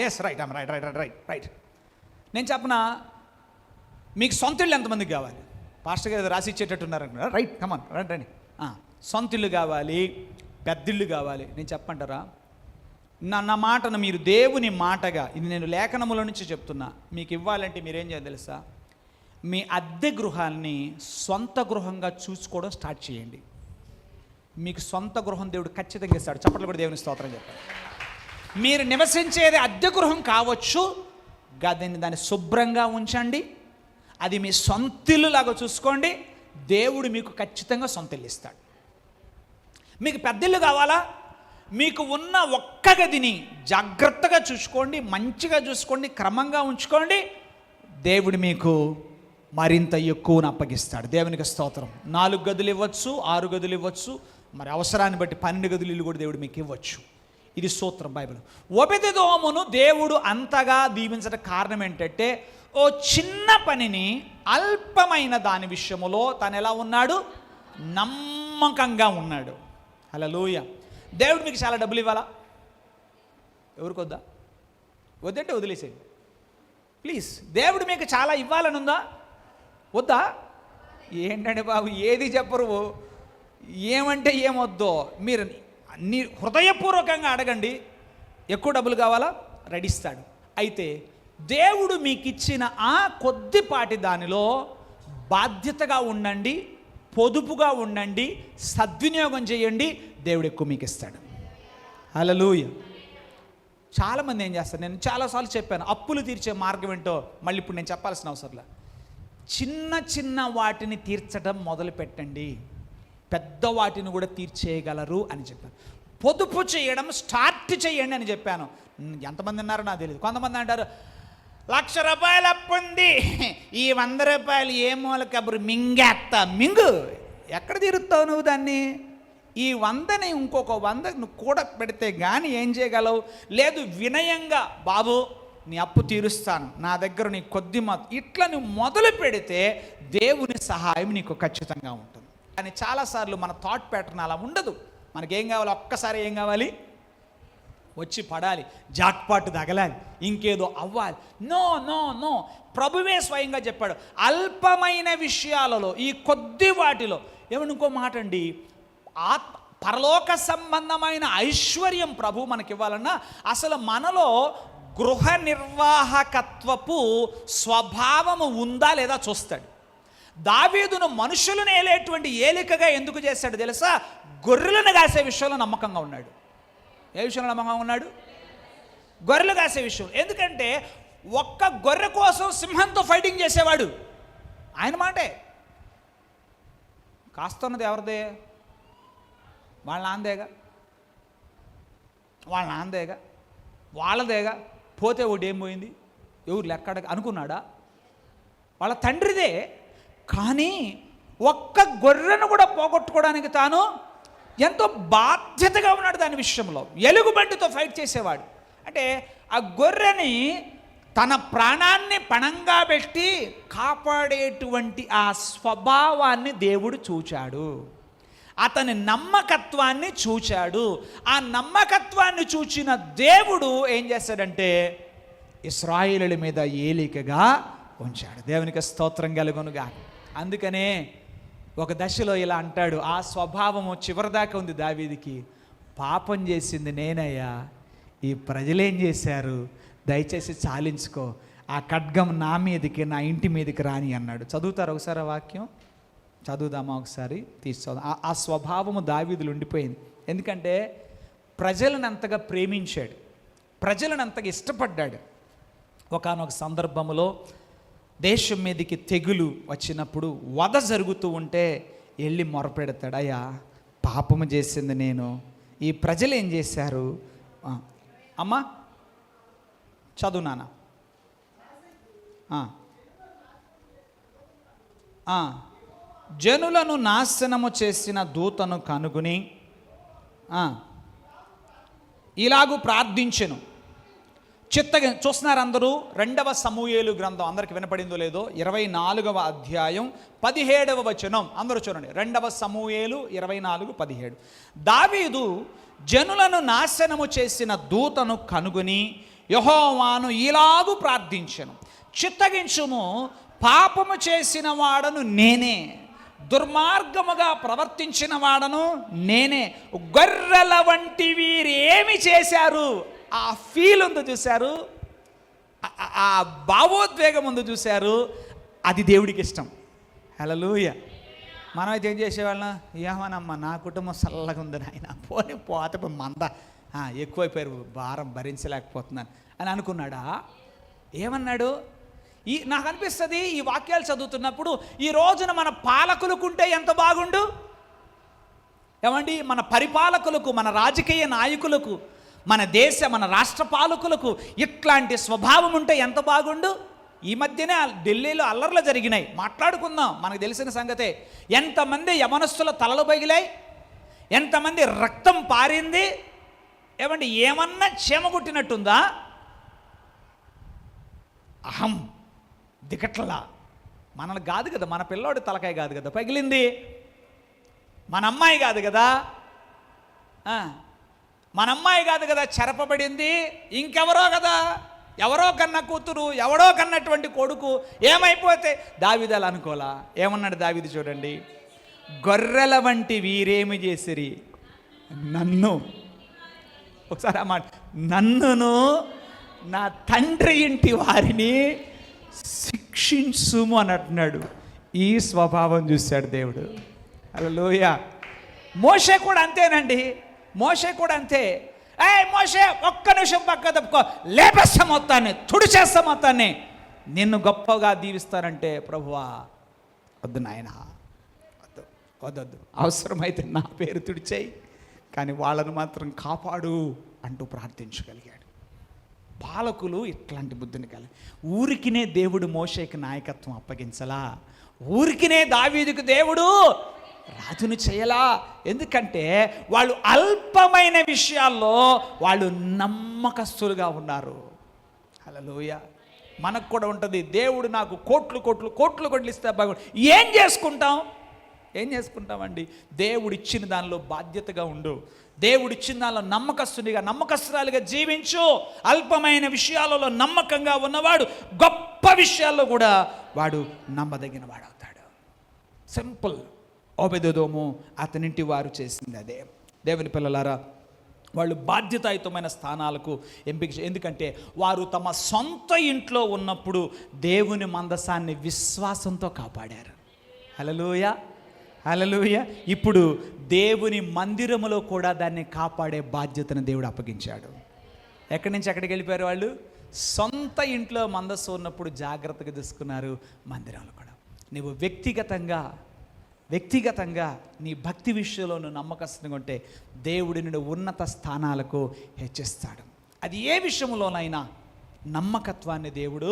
Yes right right right right right right. నేను చెప్పనా, మీకు సొంత ఇల్లు ఎంతమందికి కావాలి? పాస్టర్ గారు రాసి ఇచ్చేటట్టున్నారు అనుకున్నారా? రైట్ కమాన్ రండి. సొంత ఇల్లు కావాలి, పెద్దిల్లు కావాలి. నేను చెప్పంటారా, నా మాటను మీరు దేవుని మాటగా, ఇది నేను లేఖనముల నుంచి చెప్తున్నా, మీకు ఇవ్వాలంటే మీరేం చేయాలి తెలుసా? మీ అద్దె గృహాన్ని సొంత గృహంగా చూసుకోవడం స్టార్ట్ చేయండి. మీకు సొంత గృహం దేవుడు ఖచ్చితంగా ఇస్తాడు. చప్పట్లు కూడా దేవుని స్తోత్రం చెప్పాలి. మీరు నివసించేది అద్దె గృహం కావచ్చు, దాన్ని శుభ్రంగా ఉంచండి, అది మీ సొంతిల్లులాగా చూసుకోండి, దేవుడు మీకు ఖచ్చితంగా సొంతిల్లు ఇస్తాడు. మీకు పెద్దిల్లు కావాలా? మీకు ఉన్న ఒక్క గదిని జాగ్రత్తగా చూసుకోండి, మంచిగా చూసుకోండి, క్రమంగా ఉంచుకోండి, దేవుడు మీకు మరింత ఎక్కువను అప్పగిస్తాడు. దేవునికి స్తోత్రం. 4 గదులు ఇవ్వచ్చు, 6 గదులు ఇవ్వచ్చు, మరి అవసరాన్ని బట్టి 12 గదులు ఇల్లు కూడా దేవుడు మీకు ఇవ్వచ్చు. ఇది సూత్రం బైబిల్. ఓబేదెదోమును దేవుడు అంతగా దీవించడం కారణం ఏంటంటే, ఓ చిన్న పనిని అల్పమైన దాని విషయములో తను ఎలా ఉన్నాడు? నమ్మకంగా ఉన్నాడు. హల్లెలూయా. దేవుడు మీకు చాలా డబ్బులు ఇవ్వాలా? ఎవరికి వద్దా? వద్దంటే వదిలేసేయండి ప్లీజ్. దేవుడు మీకు చాలా ఇవ్వాలని ఉందా? వద్దా? ఏంటంటే బాబు ఏది చెప్పరు, ఏమంటే ఏమొద్దో మీరు హృదయపూర్వకంగా అడగండి. ఎక్కువ డబ్బులు కావాలా? రెడిస్తాడు. అయితే దేవుడు మీకు ఇచ్చిన ఆ కొద్దిపాటి దానిలో బాధ్యతగా ఉండండి, పొదుపుగా ఉండండి, సద్వినియోగం చేయండి, దేవుడు ఎక్కువ మీకు ఇస్తాడు. హల్లెలూయ. చాలామంది ఏం చేస్తారు, నేను చాలాసార్లు చెప్పాను, అప్పులు తీర్చే మార్గం ఏంటో మళ్ళీ ఇప్పుడు నేను చెప్పాల్సిన అవసరంలా. చిన్న చిన్న వాటిని తీర్చడం మొదలు పెట్టండి, పెద్ద వాటిని కూడా తీర్చేయగలరు అని చెప్పాను. పొదుపు చేయడం స్టార్ట్ చేయండి అని చెప్పాను. ఎంతమంది ఉన్నారో నాకు తెలియదు. కొంతమంది అంటారు, 1,00,000 రూపాయలు అప్పు ఉంది, ఈ 100 రూపాయలు ఏ మూల కబురు మింగేస్తా. మింగు, ఎక్కడ తీరుస్తావు నువ్వు దాన్ని? ఈ 100ని ఇంకొక 100 నువ్వు కూడా పెడితే కానీ ఏం చేయగలవు? లేదు, వినయంగా బాబు నీ అప్పు తీరుస్తాను, నా దగ్గర నీ కొద్ది ఇట్లా నువ్వు మొదలు పెడితే దేవుని సహాయం నీకు ఖచ్చితంగా ఉంటుంది. కానీ చాలాసార్లు మన థాట్ ప్యాటర్న్ అలా ఉండదు. మనకేం కావాలి? ఒక్కసారి ఏం కావాలి? వచ్చి పడాలి, జాక్పాట్ తగలాలి, ఇంకేదో అవ్వాలి. No no no. ప్రభువే స్వయంగా చెప్పాడు, అల్పమైన విషయాలలో, ఈ కొద్ది వాటిలో. ఏమని ఇంకో మాట అండి, పరలోక సంబంధమైన ఐశ్వర్యం ప్రభు మనకి ఇవ్వాలన్నా అసలు మనలో గృహ నిర్వాహకత్వపు స్వభావము ఉందా లేదా చూస్తాడు. దావీదును మనుషులను ఏలేటువంటి ఏలికగా ఎందుకు చేశాడు తెలుసా? గొర్రెలను కాసే విషయంలో నమ్మకంగా ఉన్నాడు. ఏ విషయంలో నమ్మకంగా ఉన్నాడు? గొర్రెలు కాసే విషయం. ఎందుకంటే ఒక్క గొర్రె కోసం సింహంతో ఫైటింగ్ చేసేవాడు. ఆయన మాటే. కాస్తున్నది ఎవరిదే? వాళ్ళ నాందేగా, వాళ్ళదేగా. పోతే ఒకటి ఏం పోయింది, ఎవరు లెక్కడ అనుకున్నాడా? వాళ్ళ తండ్రిదే. కానీ ఒక్క గొర్రెను కూడా పోగొట్టుకోవడానికి తాను ఎంతో బాధ్యతగా ఉన్నాడు దాని విషయంలో. ఎలుగుబంటితో ఫైట్ చేసేవాడు. అంటే ఆ గొర్రెని తన ప్రాణాన్ని పణంగా పెట్టి కాపాడేటువంటి ఆ స్వభావాన్ని దేవుడు చూచాడు. అతని నమ్మకత్వాన్ని చూచాడు. ఆ నమ్మకత్వాన్ని చూచిన దేవుడు ఏం చేశాడంటే ఇశ్రాయేలుల మీద ఏలికగా ఉంచాడు. దేవునికి స్తోత్రం కలుగునుగా. అందుకనే ఒక దశలో ఇలా అంటాడు, ఆ స్వభావము చివరిదాకా ఉంది దావీదుకి. పాపం చేసింది నేనయ్యా, ఈ ప్రజలేం చేశారు, దయచేసి చాలించుకో, ఆ ఖడ్గం నా మీదకి, నా ఇంటి మీదకి రాని అన్నాడు. చదువుతారు ఒకసారి ఆ వాక్యం? చదువుదామా ఒకసారి? తీసుకోదాం. ఆ స్వభావము దావీదులో ఉండిపోయింది. ఎందుకంటే ప్రజలను అంతగా ప్రేమించాడు. ప్రజలను అంతగా ఇష్టపడ్డాడు. ఒకానొక సందర్భంలో దేశం మీదకి తెగులు వచ్చినప్పుడు వధ జరుగుతూ ఉంటే వెళ్ళి మొరపెడతాడు, అయ్యా పాపము చేసింది నేను, ఈ ప్రజలు ఏం చేశారు? అమ్మా చదువు నాన్న. జనులను నాశనము చేసిన దూతను కనుగొని ఇలాగూ ప్రార్థించెను. చిత్తగా చూస్తున్నారు అందరూ. 2వ సమూయేలు గ్రంథం అందరికి వినపడిందో లేదో, 24వ అధ్యాయం 17వ వచనం అందరూ చూడండి. 2వ సమూయేలు 24:17. దావీదు జనులను నాశనము చేసిన దూతను కనుగొని యెహోవాను ఇలాగూ ప్రార్థించెను, చిత్తగించుము, పాపము చేసిన వాడను నేనే, దుర్మార్గముగా ప్రవర్తించిన వాడను నేనే. గొర్రెల వంటి వీరు ఏమి చేశారు? ఆ ఫీల్ ఉంది చూశారు, ఆ భావోద్వేగం ఉంది చూశారు, అది దేవుడికి ఇష్టం. హల్లెలూయా. మనమైతే ఏం చేసేవాళ్ళం? ఏమనమ్మా నా కుటుంబం చల్లగా ఉంది నాయన, పోనీ పోతే మంద ఎక్కువైపోయారు, భారం భరించలేకపోతున్నాను అని అనుకున్నాడా? ఏమన్నాడు? నాకు అనిపిస్తుంది ఈ వాక్యాలు చదువుతున్నప్పుడు, ఈ రోజున మన పాలకులకుంటే ఎంత బాగుండు ఏమండి, మన పరిపాలకులకు, మన రాజకీయ నాయకులకు, మన రాష్ట్ర పాలకులకు ఇట్లాంటి స్వభావం ఉంటే ఎంత బాగుండు. ఈ మధ్యనే ఢిల్లీలో అల్లర్లు జరిగినాయి, మాట్లాడుకుందాం, మనకు తెలిసిన సంగతే. ఎంతమంది యవనస్తుల తలలు పగిలాయి, ఎంతమంది రక్తం పారింది. ఏమండి, ఏమన్నా చీమగుట్టినట్టుందా? అహం దిగట్లా. మనల్ని కాదు కదా, మన పిల్లోడి తలకాయ కాదు కదా పగిలింది, మన అమ్మాయి కాదు కదా, మన అమ్మాయి కాదు కదా చెరపబడింది, ఇంకెవరో కదా, ఎవరో కన్న కూతురు, ఎవడో కన్నటువంటి కొడుకు ఏమైపోతే. దావీదు అలా అనుకోలా. ఏమన్నాడు దావీదు చూడండి, గొర్రెల వంటి వీరేమి చేసిరి నన్ను, ఒకసారి ఆ మాట, నన్నును నా తండ్రి ఇంటి వారిని శిక్షించుము అని అంటున్నాడు. ఈ స్వభావం చూశాడు దేవుడు. హల్లెలూయా. మోషే కూడా అంతేనండి, మోషే కూడా అంతే. మోషే ఒక్క నిమిషం పక్క తప్పుకో, లేపేస్తా మొత్తాన్ని, తుడిచేస్తా మొత్తాన్ని, నిన్ను గొప్పగా దీవిస్తానంటే ప్రభువా వద్దు నాయన, వద్దు వద్దొద్దు, అవసరమైతే నా పేరు తుడిచేయి, కానీ వాళ్ళను మాత్రం కాపాడు అంటూ ప్రార్థించగలిగాడు. పాలకులు ఇట్లాంటి బుద్ధిని కలిగి, ఊరికినే దేవుడు మోషేకి నాయకత్వం అప్పగించలా, ఊరికినే దావీదుకు దేవుడు రాజును చేయలా. ఎందుకంటే వాళ్ళు అల్పమైన విషయాల్లో వాళ్ళు నమ్మకస్తులుగా ఉన్నారు. హల్లెలూయా. మనకు కూడా ఉంటుంది, దేవుడు నాకు కోట్లు కోట్లు కోట్లు కోట్లు ఇస్తే బాగుండు. ఏం చేసుకుంటామండి? దేవుడు ఇచ్చిన దానిలో బాధ్యతగా ఉండు, దేవుడిచ్చిన దానిలో నమ్మకస్తురాలుగా జీవించు. అల్పమైన విషయాలలో నమ్మకంగా ఉన్నవాడు గొప్ప విషయాల్లో కూడా వాడు నమ్మదగిన వాడు అవుతాడు. సింపుల్. ఓబెదెదోము అతనింటి వారు చేసింది అదే. దేవుని పిల్లలారా, వాళ్ళు బాధ్యతాయుతమైన స్థానాలకు ఎంపిక, ఎందుకంటే వారు తమ సొంత ఇంట్లో ఉన్నప్పుడు దేవుని మందసాన్ని విశ్వాసంతో కాపాడారు. హల్లెలూయా, హల్లెలూయా. ఇప్పుడు దేవుని మందిరములో కూడా దాన్ని కాపాడే బాధ్యతను దేవుడు అప్పగించాడు. ఎక్కడి నుంచి ఎక్కడికి వెళ్ళిపోయారు వాళ్ళు? సొంత ఇంట్లో మందస్సు ఉన్నప్పుడు జాగ్రత్తగా తీసుకున్నారు, మందిరంలో కూడా. నువ్వు వ్యక్తిగతంగా నీ భక్తి విషయంలో నువ్వు నమ్మకస్తుగా ఉంటే దేవుడు నిన్ను ఉన్నత స్థానాలకు హెచ్చిస్తాడు. అది ఏ విషయంలోనైనా నమ్మకత్వాన్ని దేవుడు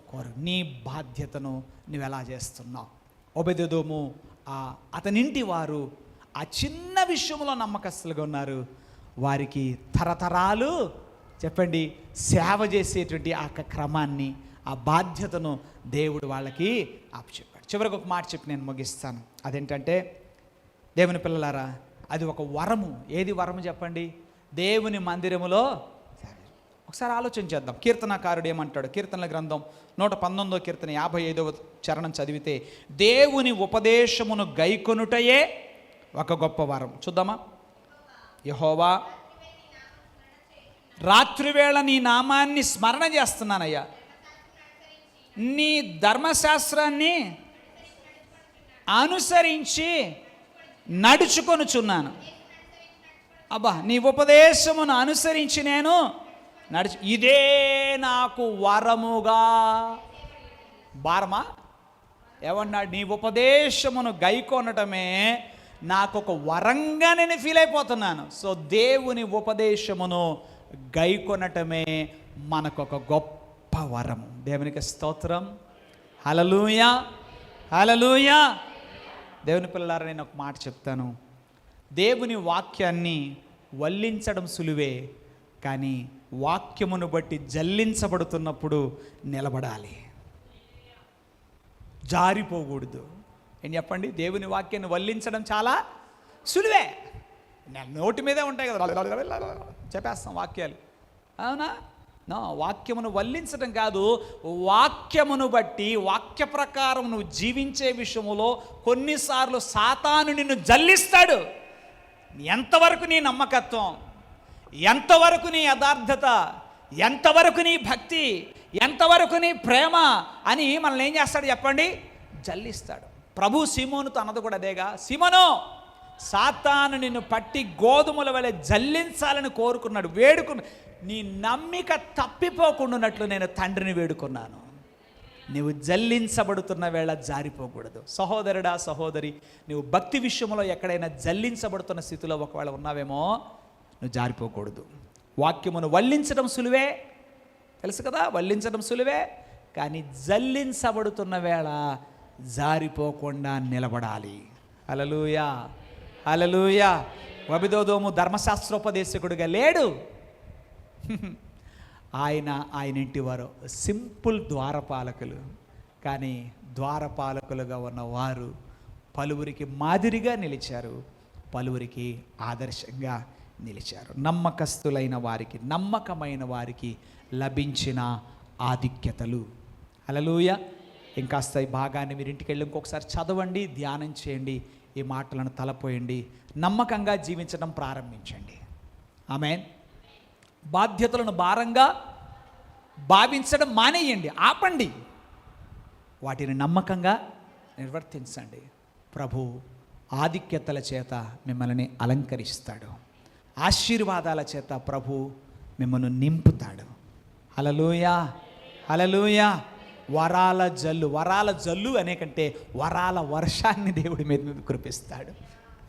కోరు. నీ బాధ్యతను నువ్వు ఎలా చేస్తున్నావు? ఓబెదెదోము అతనింటి వారు ఆ చిన్న విషయంలో నమ్మకస్తులుగా ఉన్నారు. వారికి తరతరాలు చెప్పండి సేవ చేసేటువంటి ఆ క్రమాన్ని, ఆ బాధ్యతను దేవుడు వాళ్ళకి అప్పచెప్పాడు. చివరికి ఒక మాట చెప్పి నేను ముగిస్తాను. అదేంటంటే, దేవుని పిల్లలారా, అది ఒక వరము. ఏది వరము చెప్పండి? దేవుని మందిరములో. ఒకసారి ఆలోచన చేద్దాం. కీర్తనకారుడు ఏమంటాడు? కీర్తనల గ్రంథం 119వ కీర్తన 55వ చరణం చదివితే, దేవుని ఉపదేశమును గైకొనుటయే ఒక గొప్ప వరం. చూద్దామా? యెహోవా, రాత్రివేళ నీ నామాన్ని స్మరణ చేస్తున్నానయ్యా, నీ ధర్మశాస్త్రాన్ని అనుసరించి నడుచుకొనుచున్నాను. అబ్బా, నీ ఉపదేశమును అనుసరించి నేను ఇదే నాకు వరముగా. భారమా? ఏమన్నాడు? నీ ఉపదేశమును గైకొనటమే నాకు ఒక వరంగా నేను ఫీల్ అయిపోతున్నాను. సో దేవుని ఉపదేశమును గైకొనటమే మనకొక గొప్ప వరము. దేవునికి స్తోత్రం. హల్లెలూయా, హల్లెలూయా. దేవుని పిల్లలారా, నేను ఒక మాట చెప్తాను. దేవుని వాక్యాన్ని వల్లించడం సులువే, కానీ వాక్యమును బట్టి జల్లించబడుతున్నప్పుడు నిలబడాలి, జారిపోకూడదు. ఏం చెప్పండి? దేవుని వాక్యాన్ని వల్లించడం చాలా సులువే. నోటి మీదే ఉంటాయి కదా, చెప్పేస్తాం వాక్యాలు, అవునా? వాక్యమును వల్లించడం కాదు, వాక్యమును బట్టి వాక్య ప్రకారం నువ్వు జీవించే విషయంలో కొన్నిసార్లు సాతాను నిన్ను జల్లిస్తాడు. ఎంతవరకు నీ నమ్మకత్వం, ఎంతవరకు నీ యథార్థత, ఎంతవరకు నీ భక్తి, ఎంతవరకు నీ ప్రేమ అని మనల్ని ఏం చేస్తాడు చెప్పండి? జల్లిస్తాడు. ప్రభు సీమోనుతో అన్నది కూడా అదేగా, సీమోను, సాతాను నిన్ను పట్టి గోధుమల వలె జల్లించాలని కోరుకున్నాడు, వేడుకున్నాడు. నీ నమ్మిక తప్పిపోకుండానట్లు నేను తండ్రిని వేడుకున్నాను. నువ్వు జల్లించబడుతున్న వేళ జారిపోకూడదు. సహోదరుడా, సహోదరి, నువ్వు భక్తి విషయంలో ఎక్కడైనా జల్లించబడుతున్న స్థితిలో ఒకవేళ ఉన్నావేమో, నువ్వు జారిపోకూడదు. వాక్యమును వల్లించడం సులువే, తెలుసు కదా, వల్లించడం సులువే, కానీ జల్లించబడుతున్న వేళ జారిపోకుండా నిలబడాలి. హల్లెలూయా, హల్లెలూయా. ఒబెదెదోము ధర్మశాస్త్రోపదేశకుడిగా లేడు. ఆయన ఇంటి వారు సింపుల్ ద్వారపాలకులు, కానీ ద్వారపాలకులుగా ఉన్నవారు పలువురికి మాదిరిగా నిలిచారు, పలువురికి ఆదర్శంగా నిలిచారు. నమ్మకస్తులైన వారికి, నమ్మకమైన వారికి లభించిన ఆధిక్యతలు. హల్లెలూయా. ఇంకాస్త ఈ భాగాన్ని మీరు ఇంటికి వెళ్ళి ఇంకొకసారి చదవండి, ధ్యానం చేయండి, ఈ మాటలను తలపోయండి, నమ్మకంగా జీవించడం ప్రారంభించండి. ఆమేన్. బాధ్యతలను భారంగా భావించడం మానేయండి, ఆపండి, వాటిని నమ్మకంగా నిర్వర్తించండి. ప్రభు ఆధిక్యతల చేత మిమ్మల్ని అలంకరిస్తాడు, ఆశీర్వాదాల చేత ప్రభు మిమ్మల్ని నింపుతాడు. హల్లెలూయా, హల్లెలూయా. వరాల జల్లు అనే కంటే వరాల వర్షాన్ని దేవుడి మీద కురిపిస్తాడు.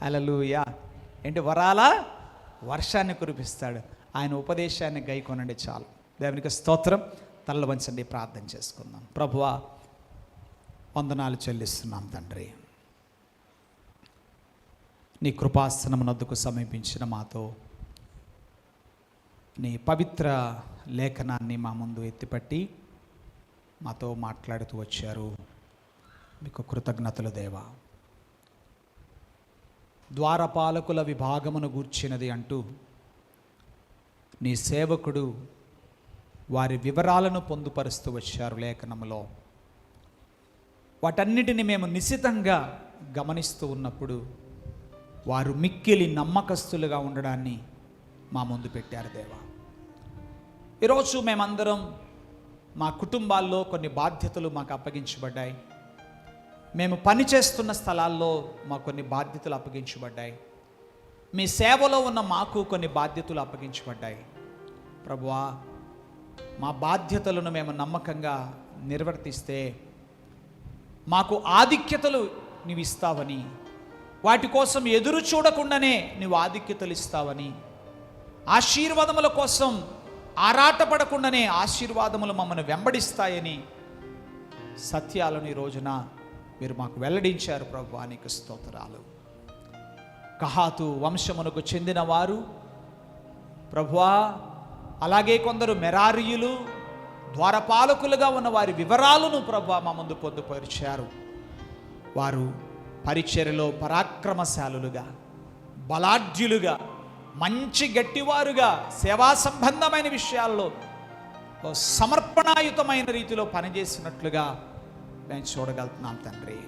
హల్లెలూయా. ఏంటి? వరాల వర్షాన్ని కురిపిస్తాడు. ఆయన ఉపదేశాన్ని గైకొనండి చాలు. దేవునికి స్తోత్రం. తలలు వంచండి, ప్రార్థన చేసుకుందాం. ప్రభువా, వందనాలు చెల్లిస్తున్నాం తండ్రి. నీ కృపాసనమునొద్దకు సమీపించిన మాతో నీ పవిత్ర లేఖనాన్ని మా ముందు ఎత్తిపట్టి మాతో మాట్లాడుతూ వచ్చారు. మీకు కృతజ్ఞతలు దేవా. ద్వారపాలకుల విభాగమును గూర్చినది అంటూ నీ సేవకుడు వారి వివరాలను పొందుపరుస్తూ వచ్చారు లేఖనములో. వాటన్నిటిని మేము నిశితంగా గమనిస్తూ ఉన్నప్పుడు వారు మిక్కిలి నమ్మకస్తులుగా ఉండడాన్ని మా ముందు పెట్టారు దేవా. ఈరోజు మేమందరం మా కుటుంబాల్లో కొన్ని బాధ్యతలు మాకు అప్పగించబడ్డాయి. మేము పనిచేస్తున్న స్థలాల్లో మాకు కొన్ని బాధ్యతలు అప్పగించబడ్డాయి. మీ సేవలో ఉన్న మాకు కొన్ని బాధ్యతలు అప్పగించబడ్డాయి. ప్రభువా, మా బాధ్యతలను మేము నమ్మకంగా నిర్వర్తిస్తే మాకు ఆధిక్యతలు నీవు ఇస్తావని, వాటి కోసం ఎదురు చూడకుండానే నీవు ఆధిక్యతలు ఇస్తావని, ఆశీర్వాదముల కోసం ఆరాటపడకుండానే ఆశీర్వాదములు మమ్మల్ని వెంబడిస్తాయని సత్యాలను ఈ రోజున మీరు మాకు వెల్లడించారు. ప్రభువా, నీకు స్తోత్రాలు. కహాతు వంశమునకు చెందిన వారు ప్రభువా, అలాగే కొందరు మెరారీయులు, ద్వారపాలకులుగా ఉన్న వారి వివరాలను ప్రభువా మా ముందు పొందుపరిచారు. వారు పరిచర్యలో పరాక్రమశాలులుగా, బలాఢ్యులుగా, మంచి గట్టివారుగా, సేవా సంబంధమైన విషయాల్లో సమర్పణాయుతమైన రీతిలో పనిచేసినట్లుగా మేము చూడగలుగుతున్నాం తండ్రి.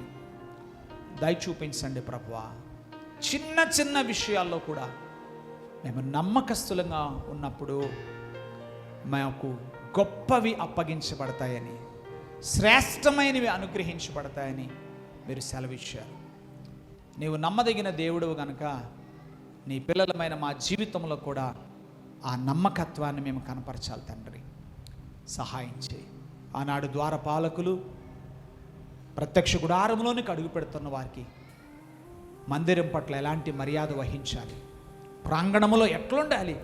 దయ చూపించండి ప్రభువా. చిన్న చిన్న విషయాల్లో కూడా మేము నమ్మకస్తులుగా ఉన్నప్పుడు మాకు గొప్పవి అప్పగించబడతాయని, శ్రేష్టమైనవి అనుగ్రహించబడతాయని మీరు సెలవిచ్చారు. నీవు నమ్మదగిన దేవుడు గనుక నీ పిల్లలమైన మా జీవితంలో కూడా ఆ నమ్మకత్వాన్ని మేము కనపరచాలి తండ్రి, సహాయం చేయి. ఆనాడు ద్వారపాలకులు ప్రత్యక్ష గుడారంలోనికి అడుగు పెడుతున్న వారికి మందిరం పట్ల ఎలాంటి మర్యాద వహించాలి, ప్రాంగణములో ఎట్లుండాలి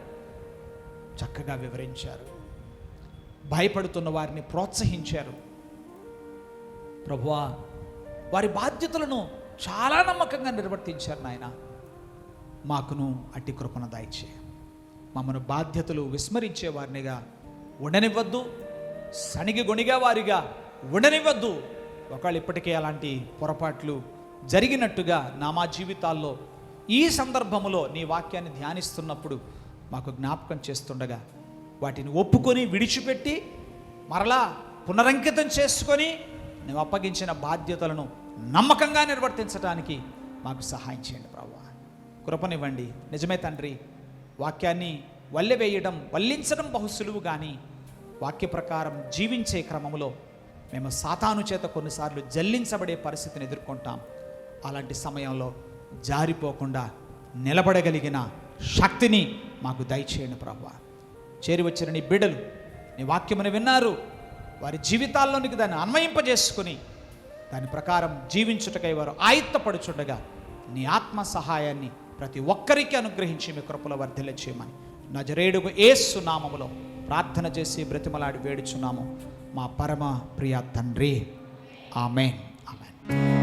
చక్కగా వివరించారు. భయపడుతున్న వారిని ప్రోత్సహించారు. ప్రభువా, వారి బాధ్యతలను చాలా నమ్మకంగా నిర్వర్తించారు నాయన. మాకును అట్టి కృపణ దయచే. మమ్మను బాధ్యతలు విస్మరించే వారినిగా ఉండనివ్వద్దు, సణిగి గొణిగా వారిగా ఉండనివ్వద్దు. ఒకళ్ళు ఇప్పటికే అలాంటి పొరపాట్లు జరిగినట్టుగా మా జీవితాల్లో ఈ సందర్భంలో నీ వాక్యాన్ని ధ్యానిస్తున్నప్పుడు మాకు జ్ఞాపకం చేస్తుండగా వాటిని ఒప్పుకొని విడిచిపెట్టి మరలా పునరంకితం చేసుకొని నువ్వు అప్పగించిన బాధ్యతలను నమ్మకంగా నిర్వర్తించడానికి మాకు సహాయం చేయండి ప్రభువా. కృపనివ్వండి. నిజమే తండ్రి, వాక్యాన్ని వల్లెవేయడం వల్లించడం బహుసులువు, కానీ వాక్య ప్రకారం జీవించే క్రమంలో మేము సాతాను చేత కొన్నిసార్లు జల్లించబడే పరిస్థితిని ఎదుర్కొంటాం. అలాంటి సమయంలో జారిపోకుండా నిలబడగలిగిన శక్తిని మాకు దయచేయండి ప్రభువా. చేరి వచ్చిన నీ బిడ్డలు నీ వాక్యమును విన్నారు, వారి జీవితాల్లోనికి దాన్ని అన్వయింపజేసుకుని దాని ప్రకారం జీవించుటకై వారు ఆయుత్తపడుచుండగా నీ ఆత్మ సహాయాన్ని ప్రతి ఒక్కరికి అనుగ్రహించి మీ కృపలో వర్ధిల్ల చేయమని నజరేయుడు యేసు నామములో ప్రార్థన చేసి బ్రతిమలాడి వేడుచున్నాము మా పరమ ప్రియ తండ్రి. ఆమేన్. ఆమేన్.